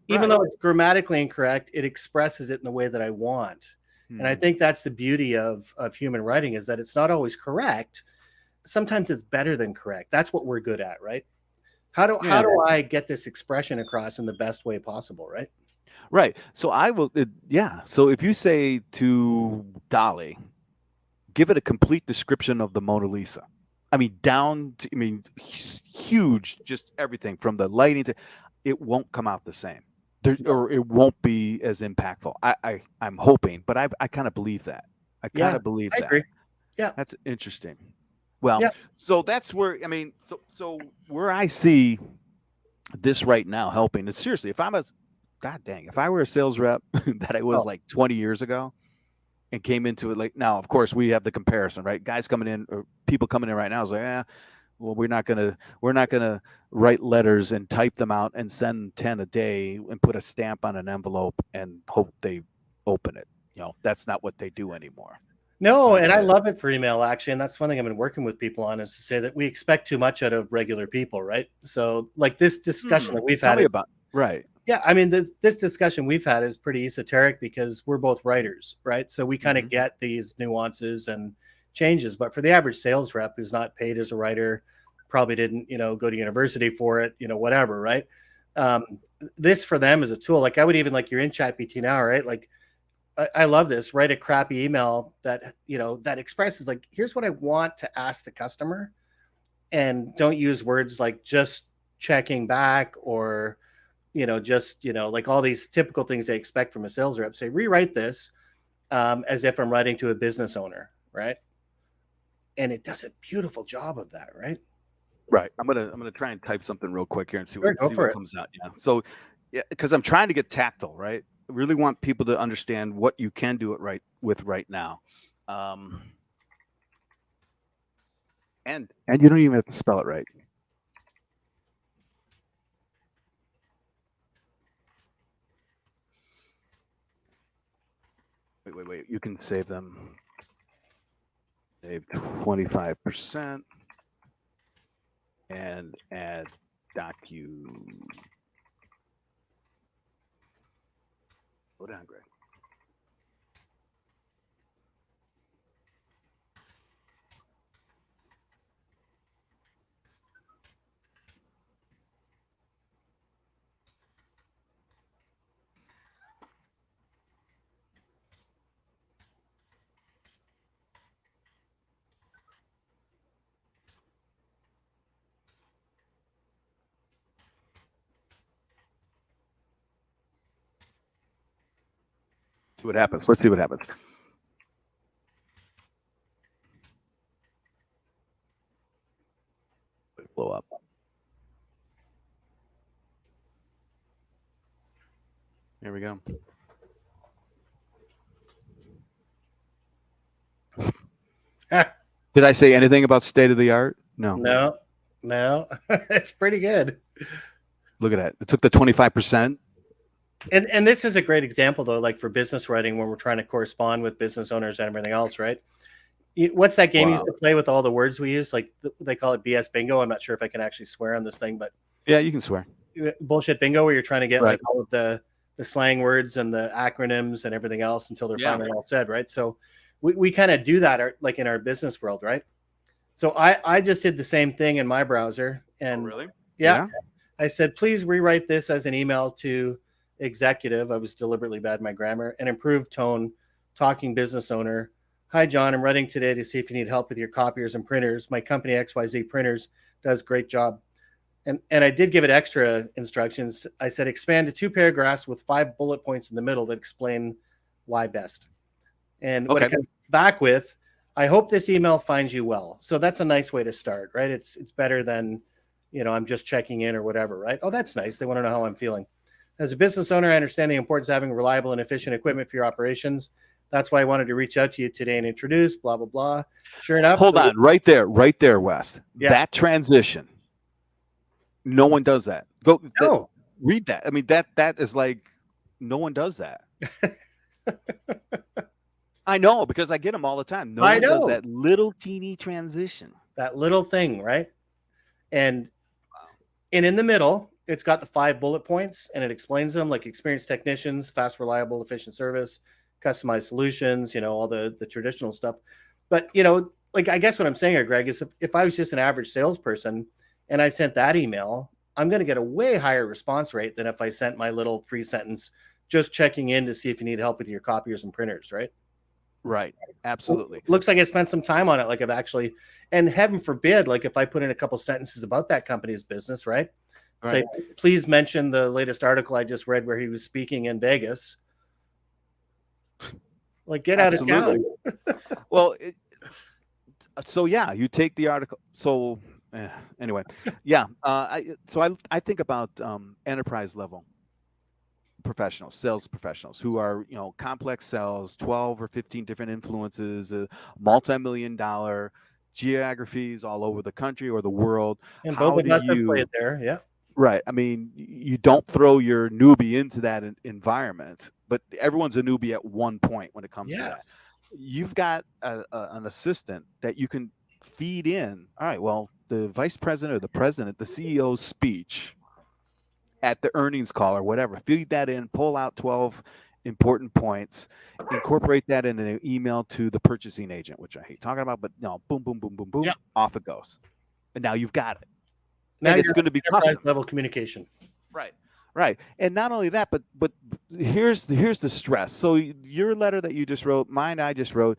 Even though it's grammatically incorrect, it expresses it in the way that I want. And I think that's the beauty of human writing is that it's not always correct. Sometimes it's better than correct. That's what we're good at, right? How do I get this expression across in the best way possible, right? Right. So I will, So if you say to Dolly, give it a complete description of the Mona Lisa. I mean, huge, just everything from the lighting to, it won't come out the same. Or it won't be as impactful. I'm hoping, but I kind of believe that. I kind of believe that. I agree. Yeah. That's interesting. Well, so that's where, so where I see this right now helping is seriously, if I were a sales rep that I was like 20 years ago, and came into it like now. Of course, we have the comparison, right? Guys coming in or people coming in right now is like, well, we're not gonna write letters and type them out and send 10 a day and put a stamp on an envelope and hope they open it. That's not what they do anymore. No, and I love it for email, actually. And that's one thing I've been working with people on, is to say that we expect too much out of regular people, right? So like this discussion that we've Tell had me about, right. Yeah, I mean, this discussion we've had is pretty esoteric because we're both writers, right? So we kind of get these nuances and changes. But for the average sales rep who's not paid as a writer, probably didn't, go to university for it, whatever, right? This for them is a tool. Like I would even, like, you're in ChatGPT now, right? Like I love this. Write a crappy email that, that expresses, like, here's what I want to ask the customer, and don't use words like just checking back or just, like all these typical things they expect from a sales rep. Say, rewrite this as if I'm writing to a business owner, right? And it does a beautiful job of that, right? Right. I'm gonna try and type something real quick here and see what comes out. Yeah. So, yeah, because I'm trying to get tactile, right? I really want people to understand what you can do it right with right now. And you don't even have to spell it right. Wait. You can save them. Save 25% and add docu. Go down, Greg. See what happens. Let's see what happens. Blow up. Here we go. Did I say anything about state of the art? No. It's pretty good. Look at that. It took the 25%. And this is a great example, though, like for business writing, when we're trying to correspond with business owners and everything else, right? What's that game you used to play with all the words we use? Like they call it BS bingo. I'm not sure if I can actually swear on this thing, but yeah, you can swear. Bullshit bingo, where you're trying to get like all of the slang words and the acronyms and everything else until they're finally all said, right? So we kind of do that, like in our business world, right? So I just did the same thing in my browser, and really, yeah, I said, please rewrite this as an email to executive. I was deliberately bad in my grammar. And improved tone, talking business owner. Hi, John. I'm writing today to see if you need help with your copiers and printers. My company XYZ Printers does great job. And I did give it extra instructions. I said, expand to 2 paragraphs with 5 bullet points in the middle that explain why best. And what I come back with, I hope this email finds you well. So that's a nice way to start, right? It's better than, I'm just checking in or whatever, right? Oh, that's nice. They want to know how I'm feeling. As a business owner, I understand the importance of having reliable and efficient equipment for your operations. That's why I wanted to reach out to you today and introduce blah, blah, blah. Sure enough. Hold on, right there, Wes. Yeah. That transition. No one does that. Read that. I mean, that is like, no one does that. I know, because I get them all the time. No one does that little teeny transition. That little thing, right? And in the middle, it's got the 5 bullet points, and it explains them, like experienced technicians, fast, reliable, efficient service, customized solutions, all the traditional stuff. But, like, I guess what I'm saying here, Greg, is if I was just an average salesperson and I sent that email, I'm going to get a way higher response rate than if I sent my little 3-sentence, just checking in to see if you need help with your copiers and printers, right? Right. Absolutely. Looks like I spent some time on it. Like I've actually, and heaven forbid, like if I put in a couple sentences about that company's business, right? Say, please mention the latest article I just read where he was speaking in Vegas. Like, get out of town. Well, so yeah, you take the article. So anyway, yeah. I think about enterprise level. professionals, sales professionals who are, complex sales, 12 or 15 different influences, multi-million-dollar geographies all over the country or the world. And both How of do us have you, played there. Yeah. right? I mean, you don't throw your newbie into that environment, but everyone's a newbie at one point when it comes to that. Yes. You've got an assistant that you can feed in. All right, well, the vice president or the president, the CEO's speech at the earnings call or whatever, feed that in, pull out 12 important points, incorporate that in an email to the purchasing agent, which I hate talking about, but no, boom, boom, boom, boom, boom, Yeah. off it goes. And now you've got it. Now And it's you're going to be enterprise custom. level communication. Right. Right. And not only that, but here's the stress. So your letter that you just wrote, mine I just wrote,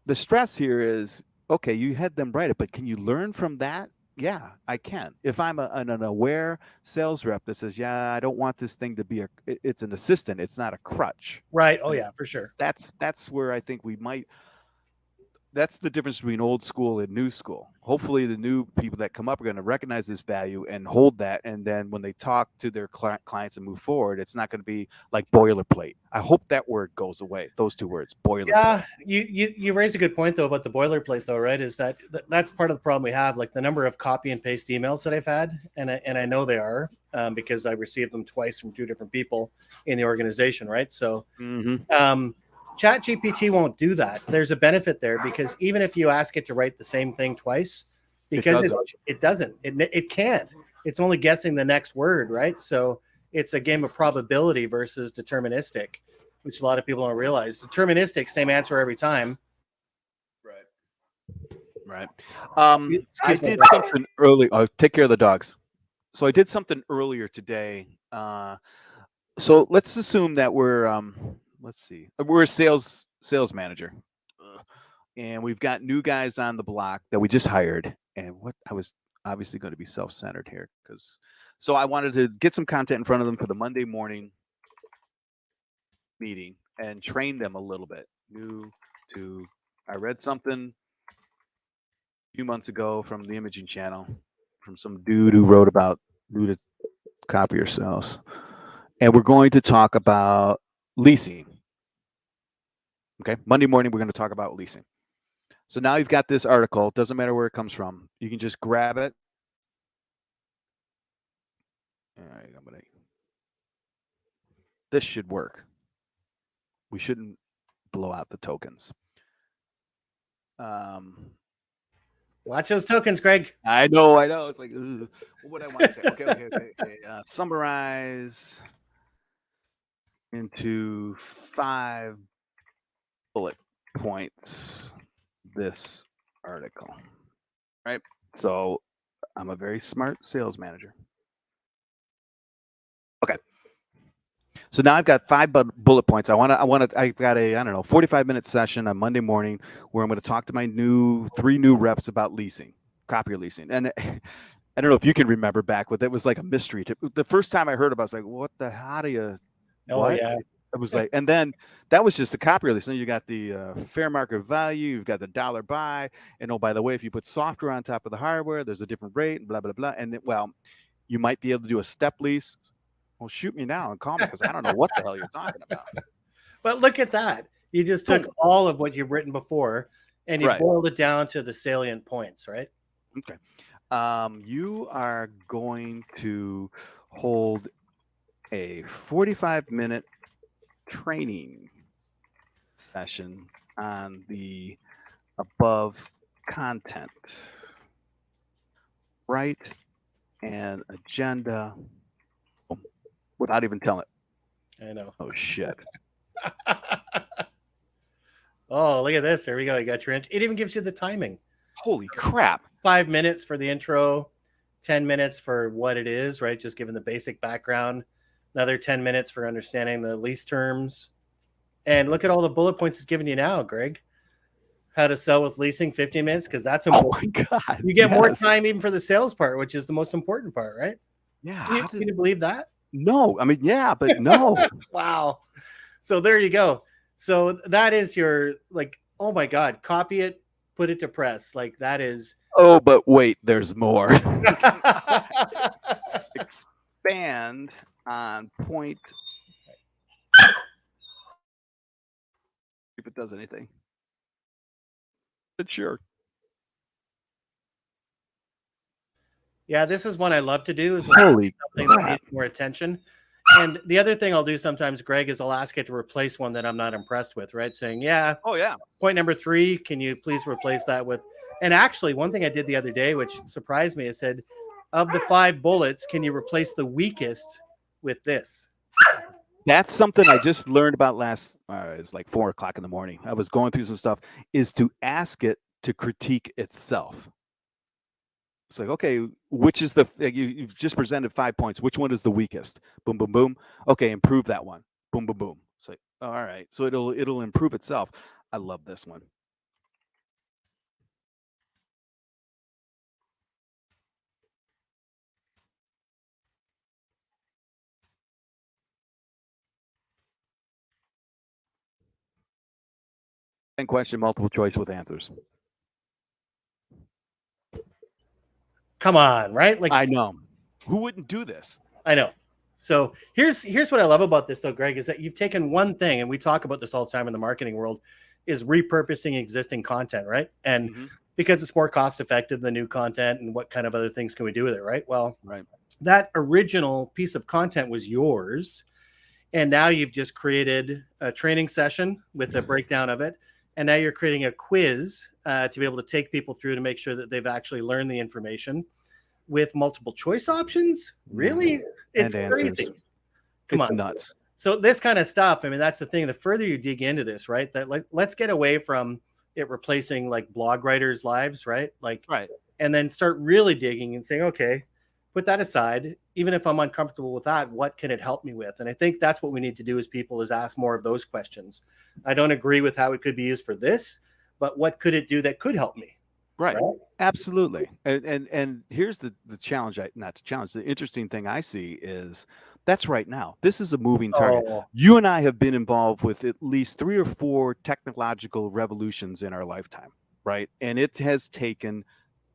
the stress here is, okay, you had them write it, but can you learn from that? Yeah, I can. If I'm an aware sales rep that says, yeah, I don't want this thing to be it's an assistant, it's not a crutch. Right. Oh And yeah, for sure. that's where I think that's the difference between old school and new school. Hopefully the new people that come up are going to recognize this value and hold that. And then when they talk to their clients and move forward, it's not going to be like boilerplate. I hope that word goes away. Those two words, boilerplate. Yeah, you raised a good point though about the boilerplate though, right? Is that's part of the problem we have, like the number of copy and paste emails that I've had, and I know they are because I received them twice from two different people in the organization, right? So, ChatGPT won't do that. There's a benefit there because even if you ask it to write the same thing twice, because it doesn't, it can't. It's only guessing the next word, right? So it's a game of probability versus deterministic, which a lot of people don't realize. Deterministic, same answer every time. Right. I did something early. Oh, take care of the dogs. So I did something earlier today. So let's assume that we're we're a sales manager, and we've got new guys on the block that we just hired. And what I was obviously going to be self-centered here so I wanted to get some content in front of them for the Monday morning meeting and train them a little bit. I read something a few months ago from the Imaging Channel from some dude who wrote about new to copier sales. And we're going to talk about leasing. Okay, Monday morning, we're going to talk about leasing. So now you've got this article. Doesn't matter where it comes from. You can just grab it. All right, this should work. We shouldn't blow out the tokens. Watch those tokens, Greg. I know. It's like, ugh. What would I want to say? Okay. Summarize into 5 bullet points this article. Right? So I'm a very smart sales manager. Okay. So now I've got 5 bullet points. I've got a 45-minute session on Monday morning where I'm going to talk to my 3 new reps about leasing, copier leasing. And I don't know if you can remember back what that was like a mystery. The first time I heard about it, I was like, what the, how do you, what? Yeah. It was like, and then that was just the copier lease. Then you got the fair market value, you've got the dollar buy, and oh, by the way, if you put software on top of the hardware, there's a different rate, and blah, blah, blah. And you might be able to do a step lease. Well, shoot me now and call me because I don't know what the hell you're talking about. But look at that. You just took all of what you've written before and you boiled it down to the salient points, right? Okay. You are going to hold a 45-minute training session on the above content. Write an agenda without even telling it. I know. Oh, shit. Oh, look at this. There we go. You got your it even gives you the timing. Holy crap. 5 minutes for the intro, 10 minutes for what it is, right? Just giving the basic background. Another 10 minutes for understanding the lease terms. And look at all the bullet points it's giving you now, Greg. How to sell with leasing, 15 minutes, because that's important. Oh, my God. You get more time even for the sales part, which is the most important part, right? Yeah. Can you believe that? No. I mean, yeah, but no. Wow. So there you go. So that is your, like, oh my God, copy it, put it to press. Like that is. Oh, but wait, there's more. Expand on point. If it does anything. But sure. Yeah, this is one I love to do. Is Holy something crap. that needs more attention. And the other thing I'll do sometimes, Greg, is I'll ask it to replace one that I'm not impressed with, right? Saying, yeah, Oh, yeah. point number 3, can you please replace that with? And actually, one thing I did the other day, which surprised me, I said, of the 5 bullets, can you replace the weakest with this? That's something I just learned about last. It's like 4 o'clock in the morning. I was going through some stuff. Is to ask it to critique itself. It's like, okay, which is you've just presented 5 points. Which one is the weakest? Boom, boom, boom. Okay, improve that one. Boom, boom, boom. It's like, all right. So it'll improve itself. I love this one. And question, multiple choice with answers. Come on, right? Like, I know. Who wouldn't do this? I know. So here's what I love about this, though, Greg, is that you've taken one thing, and we talk about this all the time in the marketing world, is repurposing existing content, right? And because it's more cost effective than new content, and what kind of other things can we do with it, right? Well, right. That original piece of content was yours, and now you've just created a training session with a breakdown of it, and now you're creating a quiz to be able to take people through to make sure that they've actually learned the information with multiple choice options. Really? It's crazy. Come on. Nuts. So this kind of stuff, I mean, that's the thing. The further you dig into this, right, that like, let's get away from it replacing like blog writers' lives, right? Like, right. And then start really digging and saying, okay, put that aside. Even if I'm uncomfortable with that, what can it help me with? And I think that's what we need to do as people, is ask more of those questions. I don't agree with how it could be used for this, but what could it do that could help me? Right. Absolutely. And here's the challenge, not the challenge, the interesting thing I see is that's right now. This is a moving target. You and I have been involved with at least 3 or 4 technological revolutions in our lifetime, right? And it has taken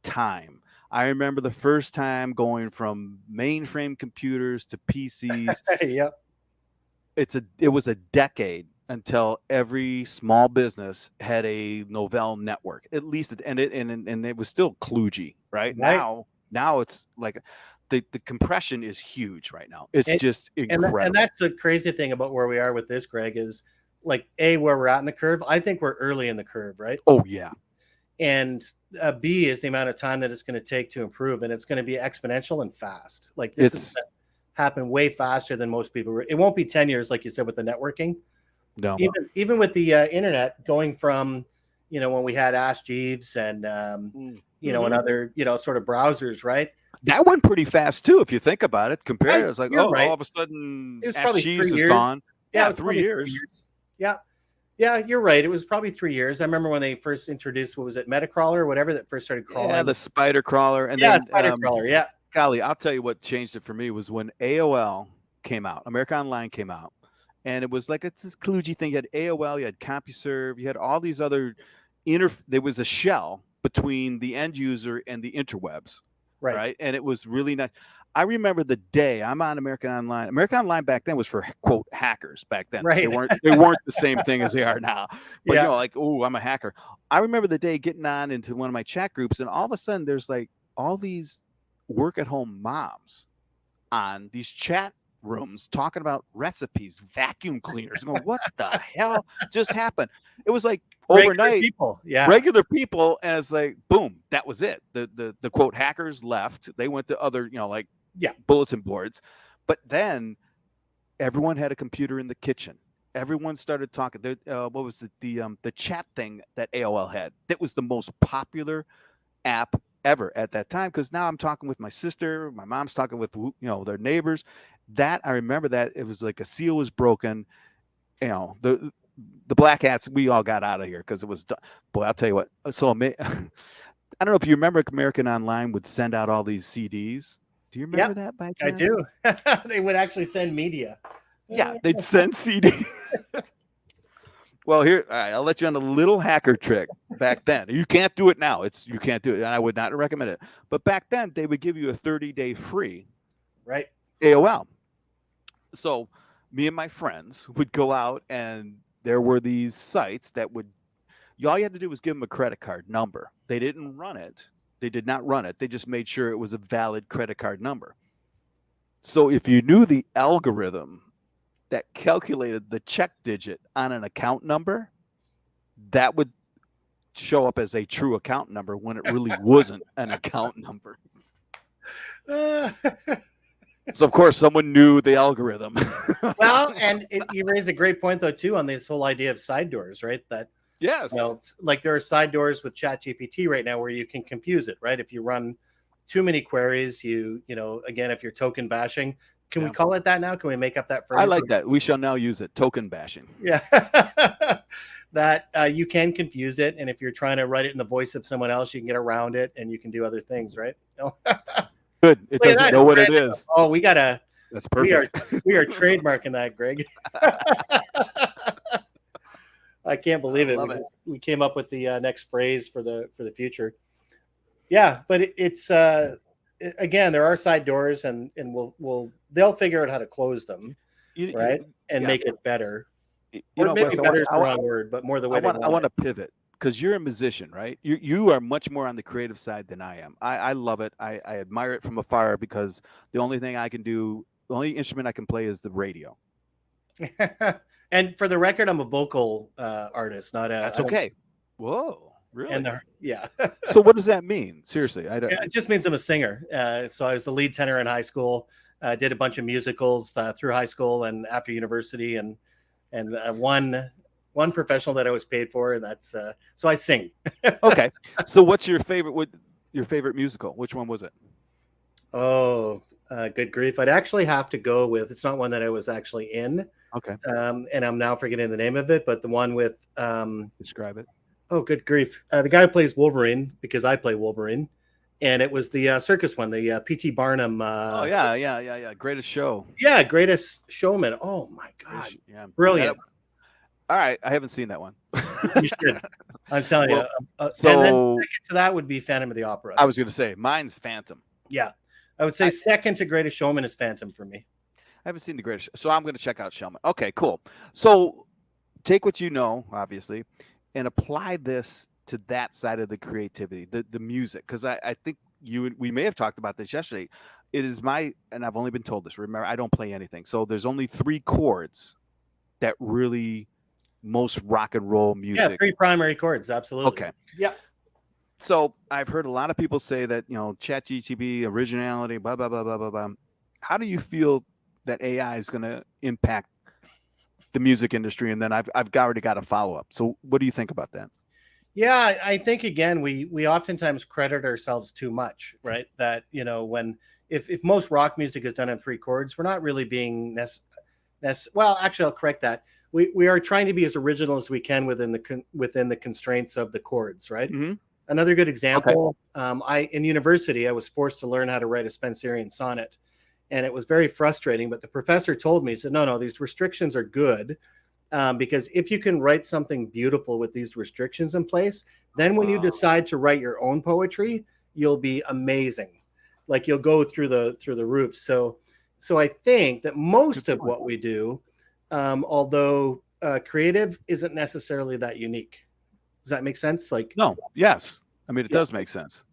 time. I remember the first time going from mainframe computers to PCs. Yep. It was a decade until every small business had a Novell network, at least, and it was still kludgy, right? Now it's like the compression is huge right now. It's just incredible. And that's the crazy thing about where we are with this, Greg, is like where we're at in the curve. I think we're early in the curve, right? Oh yeah. And B is the amount of time that it's going to take to improve, and it's going to be exponential and fast. Like this is happen way faster than most people. It won't be 10 years, like you said, with the networking. No. Even with the internet going from, when we had Ask Jeeves and, and other, sort of browsers, right? That went pretty fast too, if you think about it. Compared, it's like, all of a sudden, it was probably Ask Jeeves is gone. Yeah, 3 years. 3 years. Yeah. Yeah, you're right. It was probably 3 years. I remember when they first introduced, what was it, Metacrawler or whatever, that first started crawling. Yeah, the spider crawler. And then spider crawler, yeah. Golly, I'll tell you what changed it for me was when AOL came out, America Online came out. And it was like, it's this kludgy thing. You had AOL, you had CompuServe, you had all these other there was a shell between the end user and the interwebs. Right. And it was really nice. I remember the day I'm on American Online. American Online back then was for, quote, hackers back then. Right. They weren't the same thing as they are now. But like, oh, I'm a hacker. I remember the day getting on into one of my chat groups, and all of a sudden there's like all these work at home moms on these chat rooms talking about recipes, vacuum cleaners. Going, what the hell just happened? It was like overnight, regular people, and it's like, boom, that was it. The quote hackers left. They went to other, bulletin boards. But then everyone had a computer in the kitchen. Everyone started talking. What was it? The chat thing that AOL had. That was the most popular app ever at that time, because now I'm talking with my sister, my mom's talking with their neighbors. That I remember that it was like a seal was broken. The black hats, we all got out of here because it was done. Boy, I'll tell you what. So I don't know if you remember, American Online would send out all these CDs. Do you remember that by chance? I do. They would actually send media. Yeah, they'd send CD. Well, here, all right, I'll let you on a little hacker trick back then. You can't do it now. You can't do it, and I would not recommend it. But back then, they would give you a 30-day free. Right. AOL. So me and my friends would go out, and there were these sites that would, all you had to do was give them a credit card number. They didn't run it. They did not run it. They just made sure it was a valid credit card number. So if you knew the algorithm that calculated the check digit on an account number, that would show up as a true account number when it really wasn't an account number. So of course someone knew the algorithm. Well, and you raise a great point though too on this whole idea of side doors, right? That yes, like there are side doors with ChatGPT right now where you can confuse it, right? If you run too many queries, again, if you're token bashing, can we call it that now? Can we make up that phrase? I like that. We shall now use it. Token bashing. Yeah. That you can confuse it, and if you're trying to write it in the voice of someone else, you can get around it, and you can do other things, right? Good. It doesn't know what it is. Oh, we gotta. That's perfect. We are trademarking that, Greg. I can't believe it. We came up with the next phrase for the future. Yeah, but it's again, there are side doors, and they'll figure out how to close them, right, and make it better. Maybe better is the wrong word, but more the way I want to pivot, because you're a musician, right? You are much more on the creative side than I am. I love it. I admire it from afar, because the only thing I can do, the only instrument I can play is the radio. And for the record, I'm a vocal artist, not a. That's okay. Whoa, really? And yeah. So what does that mean? Seriously, I don't. It just means I'm a singer. So I was the lead tenor in high school. Did a bunch of musicals through high school and after university, and one professional that I was paid for, and that's so I sing. Okay. So what's your favorite? Your favorite musical? Which one was it? Oh, good grief! I'd actually have to go with. It's not one that I was actually in. Okay. And I'm now forgetting the name of it, but the one with describe it. Oh, good grief! The guy who plays Wolverine, because I play Wolverine, and it was the circus one, the P.T. Barnum. Oh yeah. Greatest Show. Yeah, Greatest Showman. Oh my God, brilliant. All right, I haven't seen that one. You should. I'm telling you. So and then second to that would be Phantom of the Opera. I was going to say mine's Phantom. Yeah, I would say second to Greatest Showman is Phantom for me. I haven't seen the Greatest, so I'm going to check out Showman. Okay, cool. So take what you know, obviously, and apply this to that side of the creativity, the music, because I think we may have talked about this yesterday. It is and I've only been told this. Remember, I don't play anything, so there's only 3 chords that really most rock and roll music. Yeah, 3 primary chords, absolutely. Okay. Yeah. So I've heard a lot of people say that, ChatGPT, originality, blah blah blah blah blah blah. How do you feel that AI is going to impact the music industry? And then I've already got a follow-up. So what do you think about that? Yeah, I think again we oftentimes credit ourselves too much, right? That when if most rock music is done in 3 chords, we're not really being well. Actually, I'll correct that. We are trying to be as original as we can within the constraints of the chords, right? Mm-hmm. Another good example. Okay. In university, I was forced to learn how to write a Spenserian sonnet. And it was very frustrating, but the professor told me, he said, no, these restrictions are good because if you can write something beautiful with these restrictions in place, then when you decide to write your own poetry, you'll be amazing. Like you'll go through the roof. So I think that most of what we do, although creative, isn't necessarily that unique. Does that make sense? No, yes. I mean, it does make sense.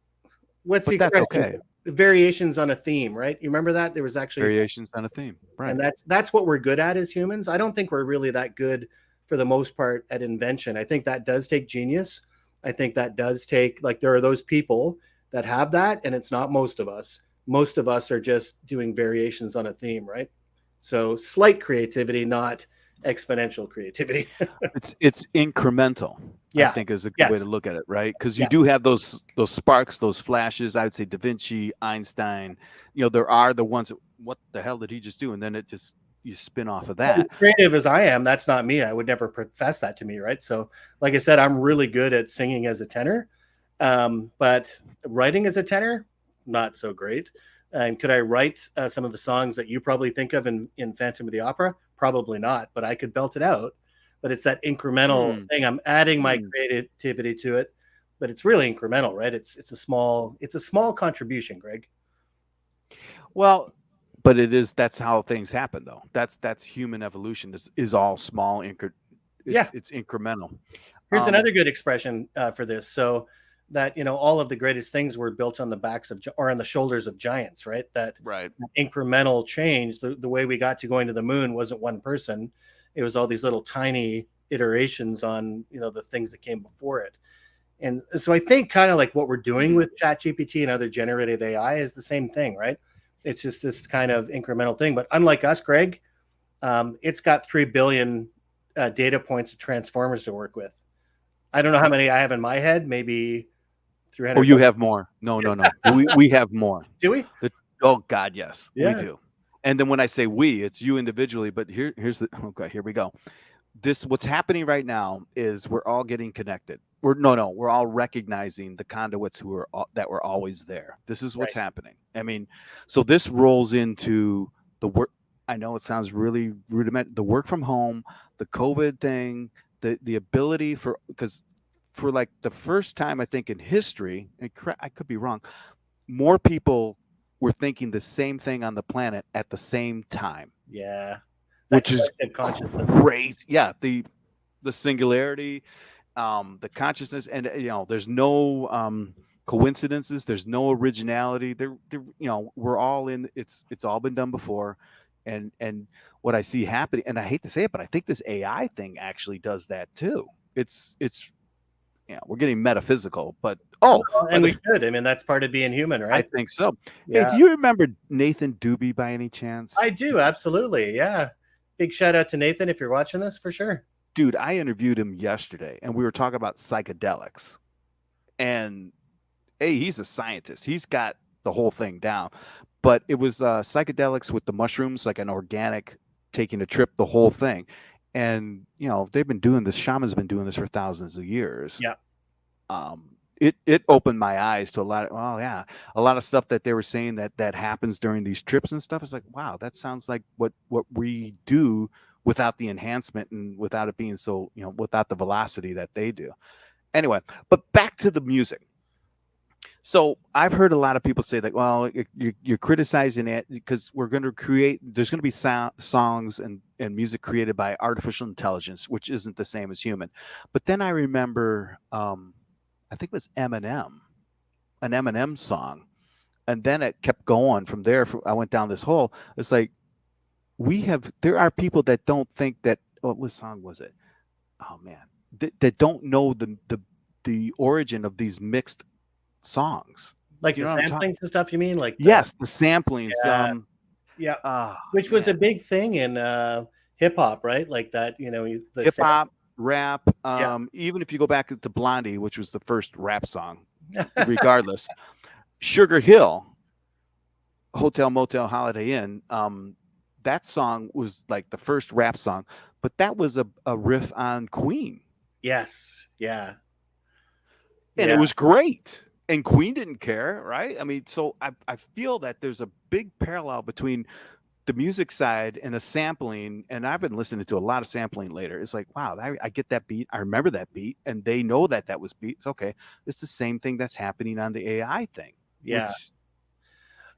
What's the expression? That's okay. Variations on a theme, right? You remember that? There was actually variations on a theme, right? And that's what we're good at as humans. I don't think we're really that good for the most part at invention. I think that does take genius. I think that does take, there are those people that have that, and it's not most of us. Most of us are just doing variations on a theme, right? So slight creativity, not exponential creativity. it's incremental. Yeah, I think is a good way to look at it, right? Because you do have those sparks, those flashes. I would say Da Vinci, Einstein. There are the ones that, what the hell did he just do? And then you spin off of that. As creative as I am, that's not me. I would never profess that to me, right? So, like I said, I'm really good at singing as a tenor, but writing as a tenor, not so great. And could I write some of the songs that you probably think of in Phantom of the Opera? Probably not, but I could belt it out. But it's that incremental thing. I'm adding my creativity to it, but it's really incremental, right? It's a small contribution, Greg. Well, but that's how things happen, though. That's human evolution is all small Yeah. it's incremental. Here's another good expression for this. So that, all of the greatest things were built on the backs of or on the shoulders of giants, right? That Right. incremental change, the way we got to going to the moon wasn't one person. It was all these little tiny iterations on, the things that came before it. And so I think kind of like what we're doing with ChatGPT and other generative AI is the same thing, right? It's just this kind of incremental thing. But unlike us, Greg, it's got 3 billion data points of transformers to work with. I don't know how many I have in my head, maybe 300. Oh, you have more. No. we have more. Do we? Oh God, yes, Yeah. we do. And then when I say we, it's you individually, but here's the okay, here we go. What's happening right now is we're all getting connected. We're all recognizing the conduits that were always there. This is what's happening. I mean, so this rolls into the work. I know it sounds really rudimentary. The work from home, the COVID thing, the ability because for like the first time I think in history, and I could be wrong, more people were thinking the same thing on the planet at the same time. Yeah. Which is crazy. Yeah, the singularity, the consciousness, and there's no coincidences. There's no originality. We're all in. It's all been done before, and what I see happening, and I hate to say it, but I think this AI thing actually does that too. It's we're getting metaphysical, but and we should. I mean, that's part of being human, right? I think so. Yeah. Hey, do you remember Nathan Doobie by any chance? I do, absolutely. Yeah. Big shout out to Nathan if you're watching this, for sure. Dude, I interviewed him yesterday and we were talking about psychedelics. And hey, he's a scientist. He's got the whole thing down. But it was psychedelics with the mushrooms, like an organic taking a trip, the whole thing. And they've been doing this. Shamans have been doing this for thousands of years. Yeah. It opened my eyes to a lot of stuff that they were saying that happens during these trips and stuff. It's like, wow, that sounds like what we do without the enhancement and without it being so, without the velocity that they do. Anyway, but back to the music. So I've heard a lot of people say that, well, you're criticizing it because there's going to be songs and music created by artificial intelligence, which isn't the same as human. But then I remember, I think it was an Eminem song. And then it kept going from there. I went down this hole. It's like, there are people that don't think that, what song was it? Oh man, that don't know the origin of these mixed songs. Like the samplings and stuff, you mean? Like yes, the samplings. Yeah. Which was a big thing in hip hop, right? Like that, hip hop, rap. Even if you go back to Blondie, which was the first rap song, regardless. Sugar Hill, Hotel Motel Holiday Inn. That song was like the first rap song, but that was a riff on Queen. Yes. Yeah. And it was great. And Queen didn't care, right? I mean, so I feel that there's a big parallel between the music side and the sampling. And I've been listening to a lot of sampling later. It's like, wow, I get that beat. I remember that beat. And they know that was beat. It's okay. It's the same thing that's happening on the AI thing. Yeah.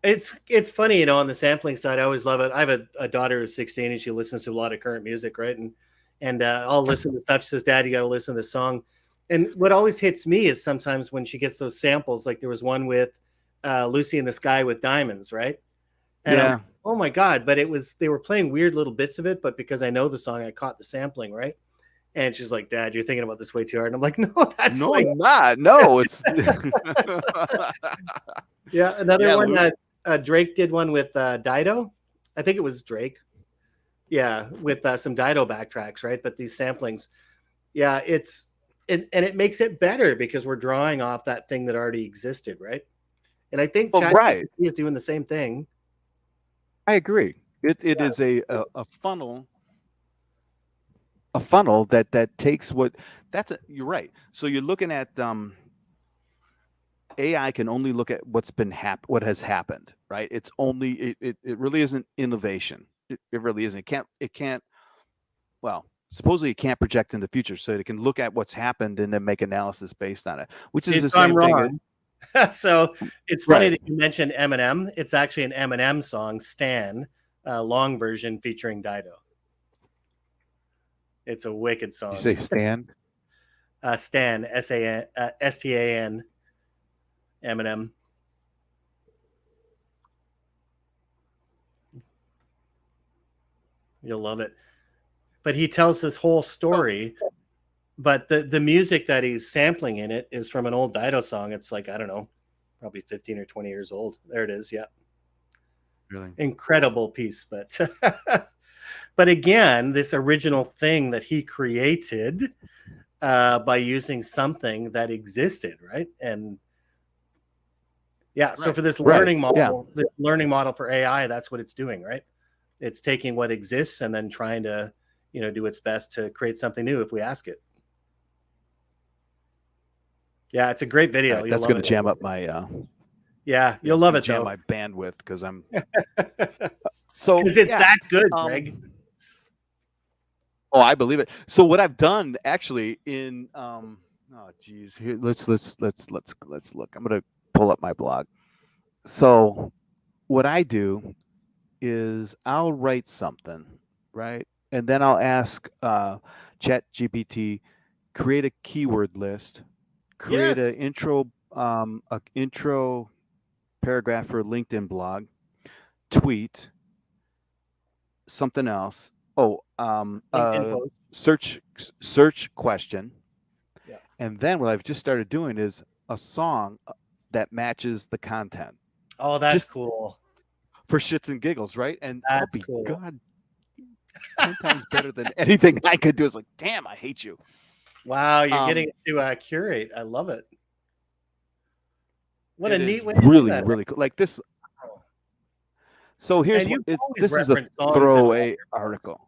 It's funny, on the sampling side, I always love it. I have a daughter who's 16 and she listens to a lot of current music, right? And I'll listen to stuff. She says, Dad, you got to listen to this song. And what always hits me is sometimes when she gets those samples, like there was one with Lucy in the Sky with Diamonds, right? And I'm like, oh my God. But they were playing weird little bits of it, but because I know the song, I caught the sampling, right? And she's like, Dad, you're thinking about this way too hard. And I'm like, no, that's I'm not. No, it's yeah. Another one that Drake did one with Dido. I think it was Drake. Yeah, with some Dido backtracks, right? But these samplings, yeah, and it makes it better because we're drawing off that thing that already existed, right? And I think ChatGPT is doing the same thing. I agree. It is a funnel. A funnel that takes you're right. So you're looking at AI can only look at what has happened, right? It's only it really isn't innovation. It really isn't. It can't well, supposedly it can't project in the future, so it can look at what's happened and then make analysis based on it, which is the same thing. So it's funny that you mentioned Eminem. It's actually an Eminem song, Stan, long version featuring Dido. It's a wicked song. You say Stan? Stan, Stan, Eminem. You'll love it. But he tells this whole story. But the music that he's sampling in it is from an old Dido song. It's like, I don't know, probably 15 or 20 years old. There it is. Yeah. Really? Incredible piece. But but again, this original thing that he created by using something that existed, right? And yeah, so for this learning model, this learning model for AI, that's what it's doing, right? It's taking what exists and then trying to, do its best to create something new if we ask it. Yeah, it's a great video. Right, that's going to jam up my. Yeah, you'll love it. Jam though. my bandwidth because I'm. So because it's that good, Greg. Oh, I believe it. So what I've done actually in oh geez, here let's look. I'm gonna pull up my blog. So what I do is I'll write something, right? And then I'll ask ChatGPT, create a keyword list, create an intro paragraph for a LinkedIn blog, tweet, something else. Search question. Yeah. And then what I've just started doing is a song that matches the content. Oh, that's just cool. For shits and giggles, right? And that's cool. God, 10 times better than anything I could do. Is like, damn, I hate you. Wow, you're getting it to curate. I love it. What a neat way. Really cool. Like this. So here's this is a throwaway article.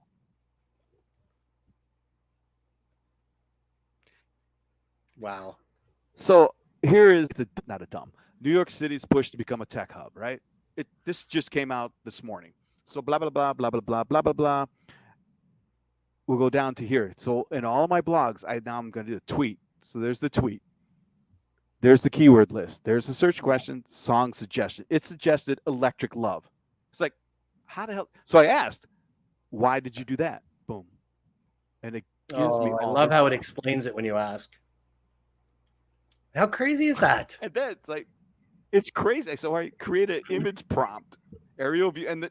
Wow. So here is not a dumb. New York City's push to become a tech hub, right? This just came out this morning. So blah blah blah blah blah blah blah blah blah. We'll go down to here. So in all of my blogs, I'm going to do a tweet. So there's the tweet. There's the keyword list. There's the search question, song suggestion. It suggested Electric Love. It's like, how the hell? So I asked, why did you do that? Boom. And it gives me all I love how it explains it when you ask. How crazy is that? And then it's like, it's crazy. So I create an image prompt, aerial view, and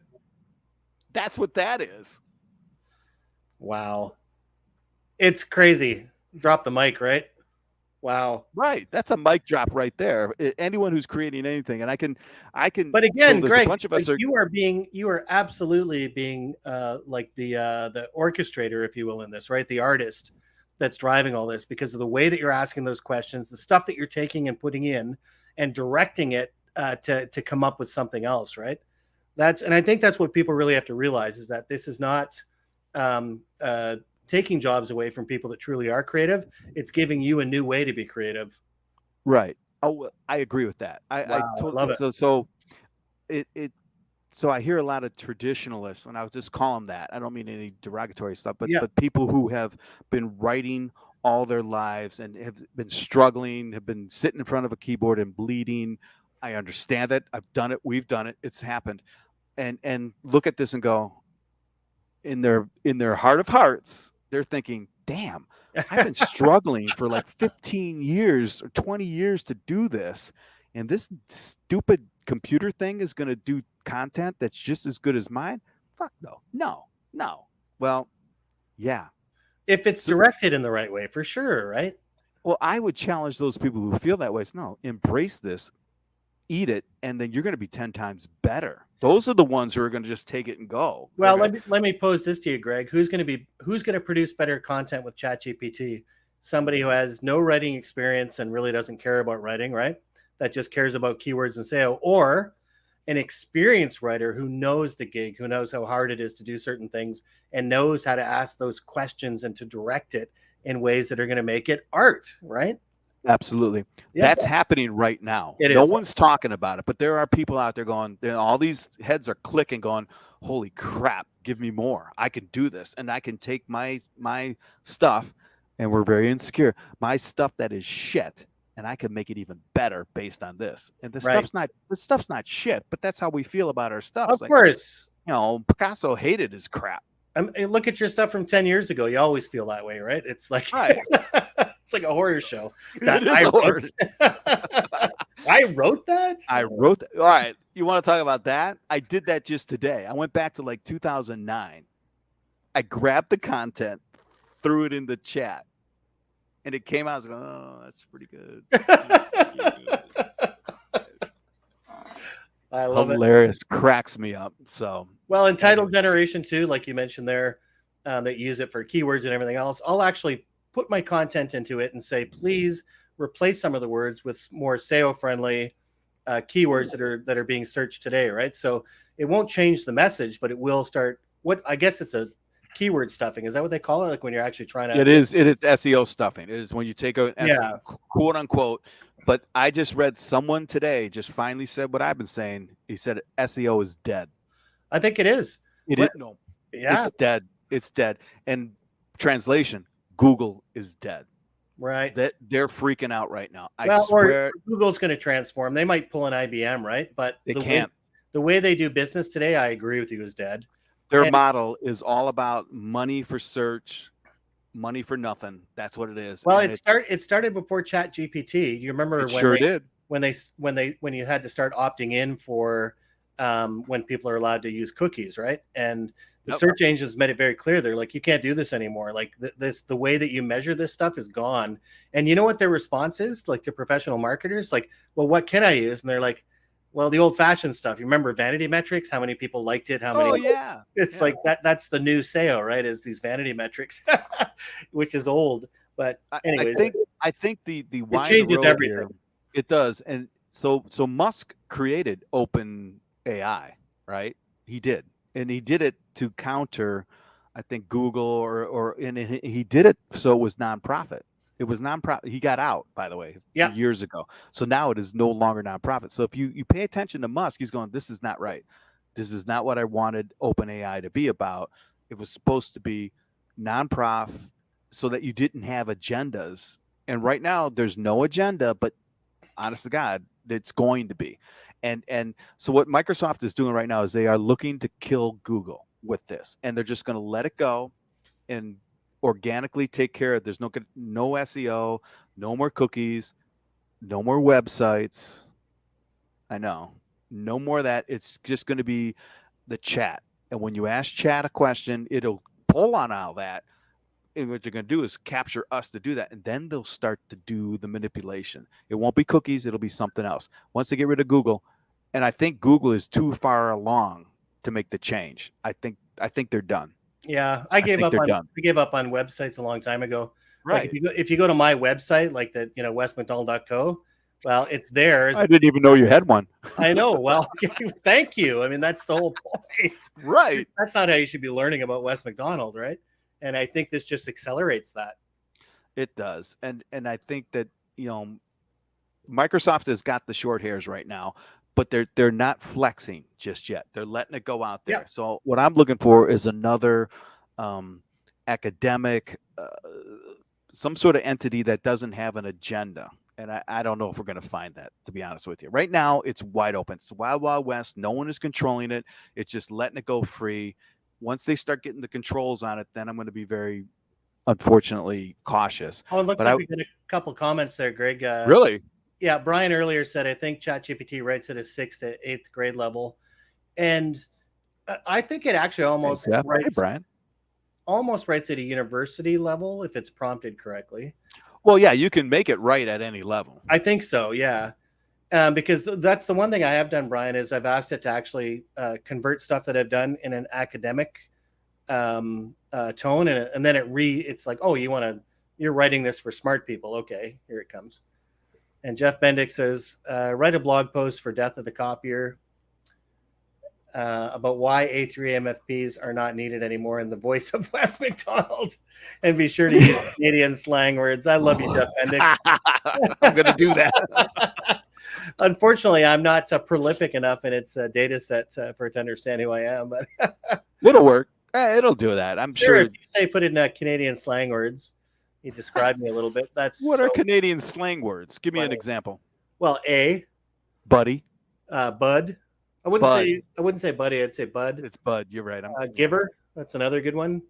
that's what that is. Wow. It's crazy. Drop the mic, right? Wow. Right. That's a mic drop right there. Anyone who's creating anything, and I can. But again, so Greg, a bunch of us you are absolutely being like the orchestrator, if you will, in this, right? The artist that's driving all this because of the way that you're asking those questions, the stuff that you're taking and putting in and directing it to come up with something else, right? And I think that's what people really have to realize is that this is not taking jobs away from people that truly are creative. It's giving you a new way to be creative. Right. Oh, I agree with that. I totally love it. So I hear a lot of traditionalists, and I'll just call them that. I don't mean any derogatory stuff, but people who have been writing all their lives and have been struggling, have been sitting in front of a keyboard and bleeding. I understand that. I've done it. We've done it. It's happened. And look at this and go, in their heart of hearts, they're thinking, damn, I've been struggling for like 15 years or 20 years to do this. And this stupid computer thing is going to do content that's just as good as mine? Fuck no. Well, yeah. If it's directed in the right way, for sure, right? Well, I would challenge those people who feel that way. No, embrace this, eat it, and then you're going to be 10 times better. Those are the ones who are going to just take it and go. Well, let me pose this to you, Greg. Who's going to produce better content with ChatGPT? Somebody who has no writing experience and really doesn't care about writing, right? That just cares about keywords and SEO, or an experienced writer who knows the gig, who knows how hard it is to do certain things and knows how to ask those questions and to direct it in ways that are going to make it art, right? Absolutely. Yeah. That's happening right now. No one's talking about it, but there are people out there going, all these heads are clicking going, holy crap, give me more. I can do this. And I can take my stuff, and we're very insecure, my stuff that is shit, and I could make it even better based on this. And this Right. stuff's not shit, but that's how we feel about our stuff. Of course. Picasso hated his crap. Look at your stuff from 10 years ago. You always feel that way, right? It's like Right. it's like a horror show. It is a horror. I wrote that? I wrote that. All right. You want to talk about that? I did that just today. I went back to like 2009. I grabbed the content, threw it in the chat, and it came out. I was like, oh, that's pretty good. I love Hilarious. Cracks me up. So, well, in title generation too, like you mentioned there, that you use it for keywords and everything else, I'll actually put my content into it and say, please replace some of the words with more SEO friendly keywords that are being searched today, right? So it won't change the message, but it will start. What I guess it's a keyword stuffing. Is that what they call it? Like when you're actually trying to. It is SEO stuffing. It is when you take a SEO, quote unquote. But I just read someone today just finally said what I've been saying. He said SEO is dead. I think it is. No. Yeah. It's dead. It's dead. And translation, Google is dead. Right. That they're freaking out right now. I swear. Or Google's going to transform. They might pull an IBM, right? But they can't. The way they do business today, I agree with you, is dead. Their model is all about money for search, money for nothing. That's what it is. Well, it started before ChatGPT. You remember when you had to start opting in for when people are allowed to use cookies, right? And the search engines made it very clear. They're like, you can't do this anymore. Like the way that you measure this stuff is gone. And you know what their response is, like, to professional marketers? Like, well, what can I use? And they're like, well, the old-fashioned stuff. You remember vanity metrics? How many people liked it? How many? Oh, yeah. It's like that. That's the new SEO, right? Is these vanity metrics, which is old. But anyway, I think the it changes everything. Here, it does. And so Musk created Open AI, right? He did, and he did it to counter, I think, Google and he did it so it was nonprofit. It was nonprofit. He got out, by the way, years ago. So now it is no longer nonprofit. So if you pay attention to Musk, he's going, this is not right. This is not what I wanted OpenAI to be about. It was supposed to be nonprofit so that you didn't have agendas. And right now there's no agenda, but honest to God, it's going to be. And so what Microsoft is doing right now is they are looking to kill Google with this. And they're just going to let it go and organically take care of. There's no SEO, no more cookies, no more websites. I know, no more of that. It's just going to be the chat. And when you ask chat a question, it'll pull on all that. And what you're going to do is capture us to do that. And then they'll start to do the manipulation. It won't be cookies. It'll be something else. Once they get rid of Google, and I think Google is too far along to make the change. I think they're done. Yeah, I gave up on websites a long time ago. Right. Like if you go to my website, like the westmcdonald.co, well, it's theirs. I didn't even know you had one. I know. Well, thank you. I mean, that's the whole point. Right. That's not how you should be learning about West McDonald, right? And I think this just accelerates that. It does. And I think that, Microsoft has got the short hairs right now, but they're not flexing just yet. They're letting it go out there. Yeah. So what I'm looking for is another academic, some sort of entity that doesn't have an agenda. And I don't know if we're going to find that, to be honest with you. Right now, it's wide open. It's Wild Wild West. No one is controlling it. It's just letting it go free. Once they start getting the controls on it, then I'm going to be very, unfortunately, cautious. Oh, it looks like we got a couple comments there, Greg. Really? Yeah, Brian earlier said, I think ChatGPT writes at a 6th to 8th grade level. And I think it actually almost writes at a university level if it's prompted correctly. Well, yeah, you can make it right at any level. I think so, yeah. Because that's the one thing I have done, Brian, is I've asked it to actually convert stuff that I've done in an academic tone. And then it's like, oh, you're writing this for smart people. Okay, here it comes. And Jeff Bendick says, write a blog post for Death of the Copier about why A3 MFPs are not needed anymore in the voice of Wes McDonald. And be sure to use Canadian slang words. I love you, Jeff Bendick. I'm going to do that. Unfortunately, I'm not prolific enough in its data set for it to understand who I am. But it'll work. It'll do that. I'm sure. If you say put in Canadian slang words, He described me a little bit. That's What are so Canadian slang words? Give me an funny. example. Well, Buddy. bud. Bud. I wouldn't say buddy. I'd say bud. It's bud. You're right. Yeah. Giver. That's another good one.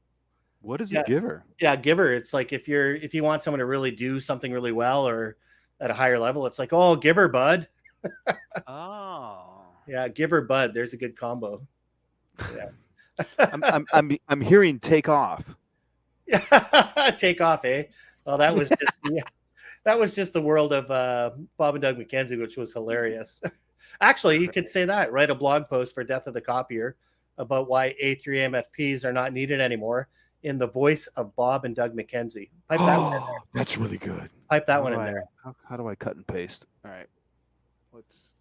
What is a Yeah, giver? yeah, giver. It's like if you want someone to really do something really well or at a higher level, it's like, oh, giver, bud. Oh. Yeah, giver, bud. There's a good combo. Yeah. I'm hearing take off. Take off, eh? Well, that was just that was just the world of Bob and Doug McKenzie, which was hilarious. Actually, you could say that. Write a blog post for Death of the Copier about why A3 MFPs are not needed anymore in the voice of Bob and Doug McKenzie. Pipe that one in there. That's really good. Pipe that one in there. How do I cut and paste? All right. Let's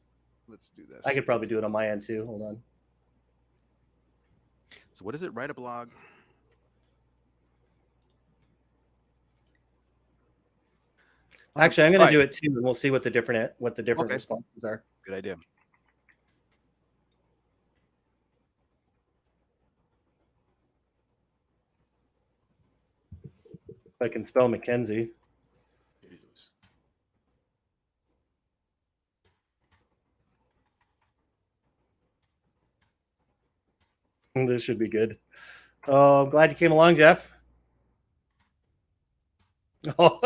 do this. I could probably do it on my end too. Hold on. So what is it? Write a blog. Actually, I'm going to do it too, and we'll see what the different responses are. Good idea. If I can spell McKenzie. This should be good. Oh, I'm glad you came along, Jeff. Oh.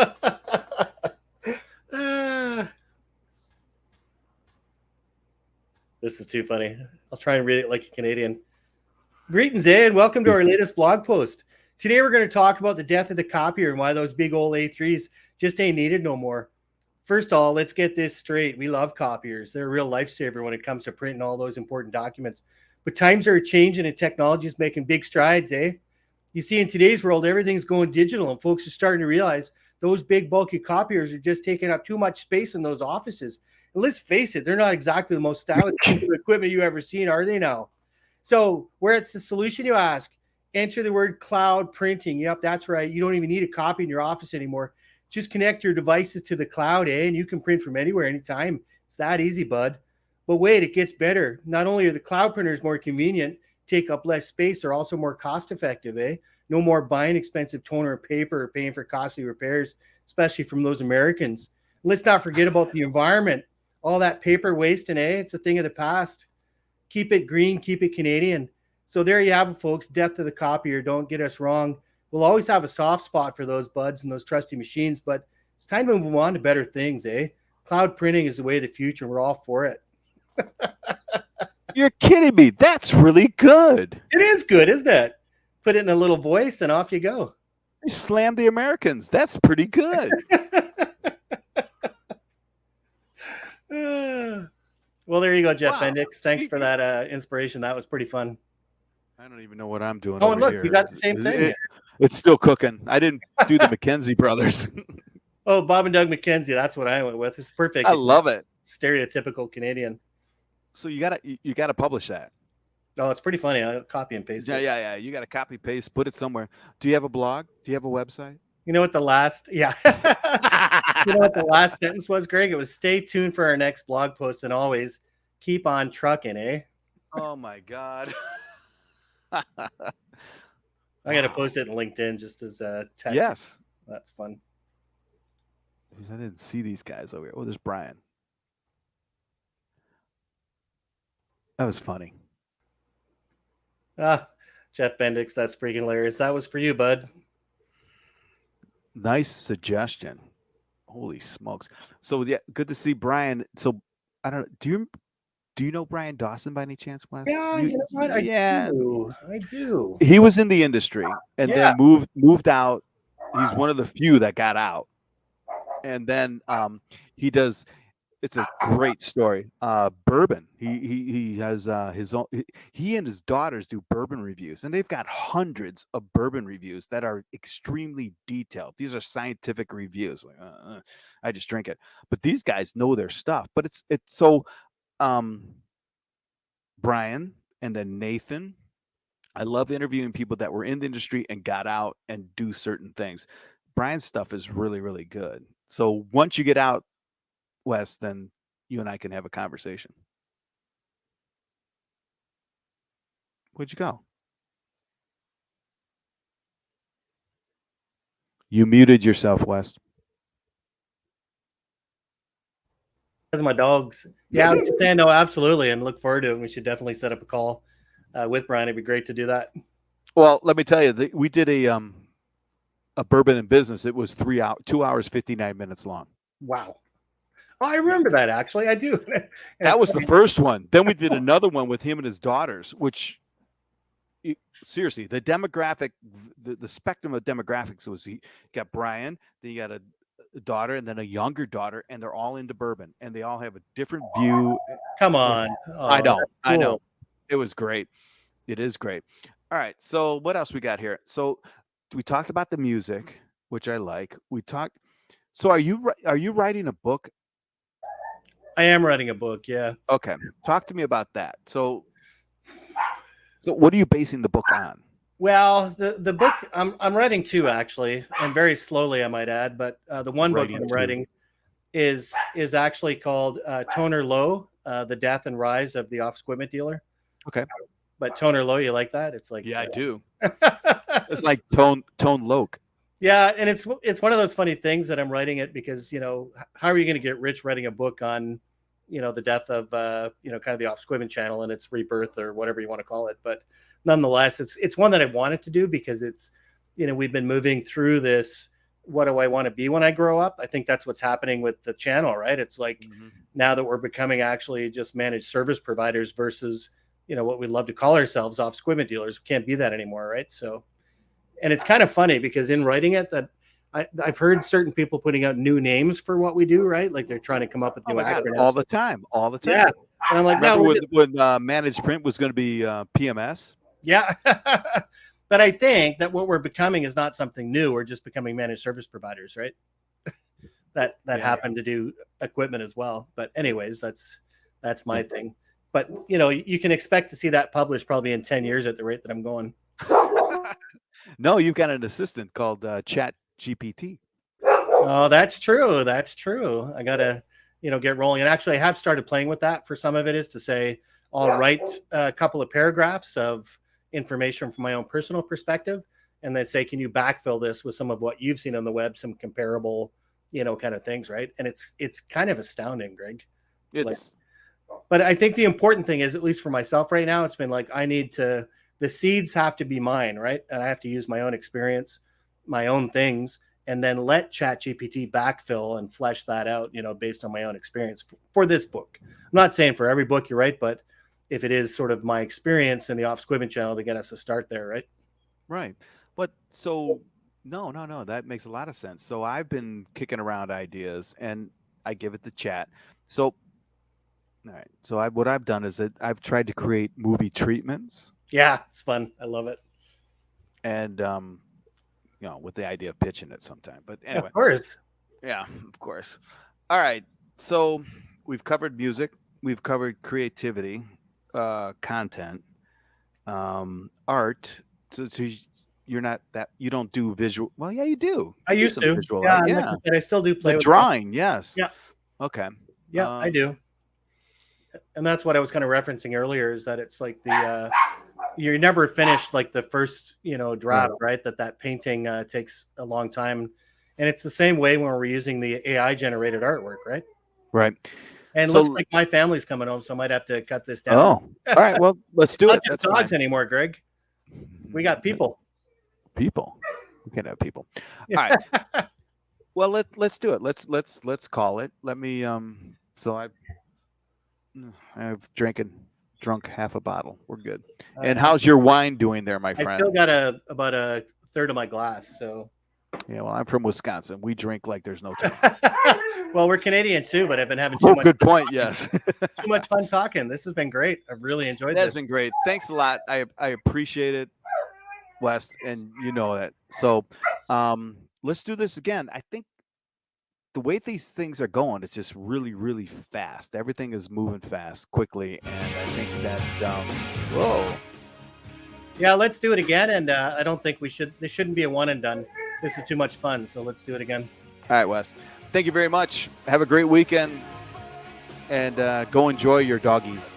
This is too funny. I'll try and read it like a Canadian. Greetings, and welcome to our latest blog post. Today we're going to talk about the death of the copier and why those big old A3s just ain't needed no more. First of all, let's get this straight. We love copiers. They're a real lifesaver when it comes to printing all those important documents. But times are changing and technology is making big strides, eh? You see, in today's world, everything's going digital, and folks are starting to realize those big, bulky copiers are just taking up too much space in those offices. And let's face it, they're not exactly the most stylish equipment you've ever seen, are they now? So where it's the solution, you ask? Enter the word cloud printing. Yep, that's right. You don't even need a copy in your office anymore. Just connect your devices to the cloud, and you can print from anywhere, anytime. It's that easy, bud. But wait, it gets better. Not only are the cloud printers more convenient, take up less space, they're also more cost-effective, eh? No more buying expensive toner or paper or paying for costly repairs, especially from those Americans. Let's not forget about the environment. All that paper waste, and it's a thing of the past. Keep it green, keep it Canadian. So there you have it, folks. Death of the copier. Don't get us wrong. We'll always have a soft spot for those buds and those trusty machines, but it's time to move on to better things, eh? Cloud printing is the way of the future, and we're all for it. You're kidding me. That's really good. It is good, isn't it? Put it in a little voice and off you go. You slam the Americans. That's pretty good. Well, there you go, Jeff Bendix. Thanks for that inspiration. That was pretty fun. I don't even know what I'm doing. Oh, and look, here. we got the same thing. It's still cooking. I didn't do the McKenzie brothers. Oh, Bob and Doug McKenzie. That's what I went with. It's perfect. I love it. Stereotypical Canadian. So you gotta publish that. Oh, it's pretty funny. I'll copy and paste it. Yeah. You gotta copy paste, put it somewhere. Do you have a blog? Do you have a website? You know what the last You know what the last sentence was, Greg? It was stay tuned for our next blog post and always keep on trucking, eh? Oh my God. I gotta post it in LinkedIn just as a text. Yes. That's fun. I didn't see these guys over here. Oh, there's Brian. That was funny. Jeff Bendix, that's freaking hilarious. That was for you, bud. Nice suggestion. Holy smokes. So yeah, good to see Brian. So I don't know. Do you know Brian Dawson by any chance, Wes? Yeah, you know what? I do. He was in the industry and then moved out. He's one of the few that got out. And then he does. It's a great story. Bourbon. He has his own. He and his daughters do bourbon reviews, and they've got hundreds of bourbon reviews that are extremely detailed. These are scientific reviews. Like, I just drink it, but these guys know their stuff. But it's so. Brian and then Nathan. I love interviewing people that were in the industry and got out and do certain things. Brian's stuff is really, really good. So once you get out, Wes, then you and I can have a conversation. Where'd you go? You muted yourself, Wes. Because of my dogs. Yeah, I was just saying, no, absolutely, and look forward to it. We should definitely set up a call with Brian. It'd be great to do that. Well, let me tell you, we did a bourbon in business. It was 2 hours 59 minutes long. Wow. Oh, I remember that actually. I do. That was the first one. Then we did another one with him and his daughters, which seriously, the demographic, the spectrum of demographics was you got Brian, then you got a daughter, and then a younger daughter, and they're all into bourbon, and they all have a different view. Come on. I know. Cool. I know. It was great. It is great. All right. So what else we got here? So we talked about the music, which I like. We talked. So are you writing a book? I am writing a book. Yeah. Okay. Talk to me about that. So what are you basing the book on? Well, the book I'm writing two actually, and very slowly I might add. But the one book I'm writing is actually called Toner Low: The Death and Rise of the Office Equipment Dealer. Okay. But Toner Low, you like that? It's like I do. It's like tone Loke. Yeah, and it's one of those funny things that I'm writing it because how are you going to get rich writing a book on the death of kind of the Office Equipment channel and its rebirth or whatever you want to call it, but nonetheless, it's one that I wanted to do because it's we've been moving through this. What do I want to be when I grow up? I think that's what's happening with the channel, right? It's like now that we're becoming actually just managed service providers versus what we love to call ourselves, Office Equipment dealers. We can't be that anymore, right? So, and it's kind of funny because in writing it, that I've heard certain people putting out new names for what we do, right? Like they're trying to come up with new acronyms all the time. Yeah, and I'm like, remember when managed print was going to be PMS? Yeah, but I think that what we're becoming is not something new. We're just becoming managed service providers, right? that happen to do equipment as well. But anyways, that's my thing. But you can expect to see that published probably in 10 years at the rate that I'm going. No, you've got an assistant called ChatGPT. Oh, that's true. That's true. I gotta get rolling. And actually, I have started playing with that. For some of it is to say I'll write a couple of paragraphs of information from my own personal perspective, and then say, can you backfill this with some of what you've seen on the web, some comparable, kind of things, right? And it's kind of astounding, Greg. But I think the important thing is, at least for myself right now, it's been like the seeds have to be mine, right? And I have to use my own experience, my own things, and then let ChatGPT backfill and flesh that out, based on my own experience for this book. I'm not saying for every book, you're right, but if it is sort of my experience in the Office Equipment channel to get us a start there, right? Right. But so no, that makes a lot of sense. So I've been kicking around ideas and I give it the chat. So all right. So what I've done is that I've tried to create movie treatments. Yeah, it's fun. I love it. And with the idea of pitching it sometime. But anyway. Of course. Yeah, of course. All right. So we've covered music, we've covered creativity, content, art. So you're not that, you don't do visual. Well, yeah, you do. I used to. Visual, yeah, right? like I said, I still do play with drawing. Yes. Yeah. Okay. Yeah, I do. And that's what I was kind of referencing earlier, is that it's like you're never finished like the first, draft, right? That painting takes a long time. And it's the same way when we're using the AI generated artwork, right? Right. And it looks like my family's coming home, so I might have to cut this down. Oh, all right. Well, let's do it. Not just dogs anymore, Greg. We got people. People. We can't have people. All right. Well, let's do it. Let's call it. Let me. So I've drunk half a bottle. We're good. And how's your wine doing there, my friend? I still got about a third of my glass. So. Yeah, well, I'm from Wisconsin. We drink like there's no tomorrow. Well, we're Canadian too, but I've been having too much. Good point. Yes. Too much fun talking. This has been great. I've really enjoyed this. It has been great. Thanks a lot. I appreciate it, Wes, and you know that. So let's do this again. I think the way these things are going, it's just really, really fast. Everything is moving fast, quickly, and I think that whoa. Yeah, let's do it again. And I don't think this shouldn't be a one and done. This is too much fun, so let's do it again. All right, Wes. Thank you very much. Have a great weekend, and go enjoy your doggies.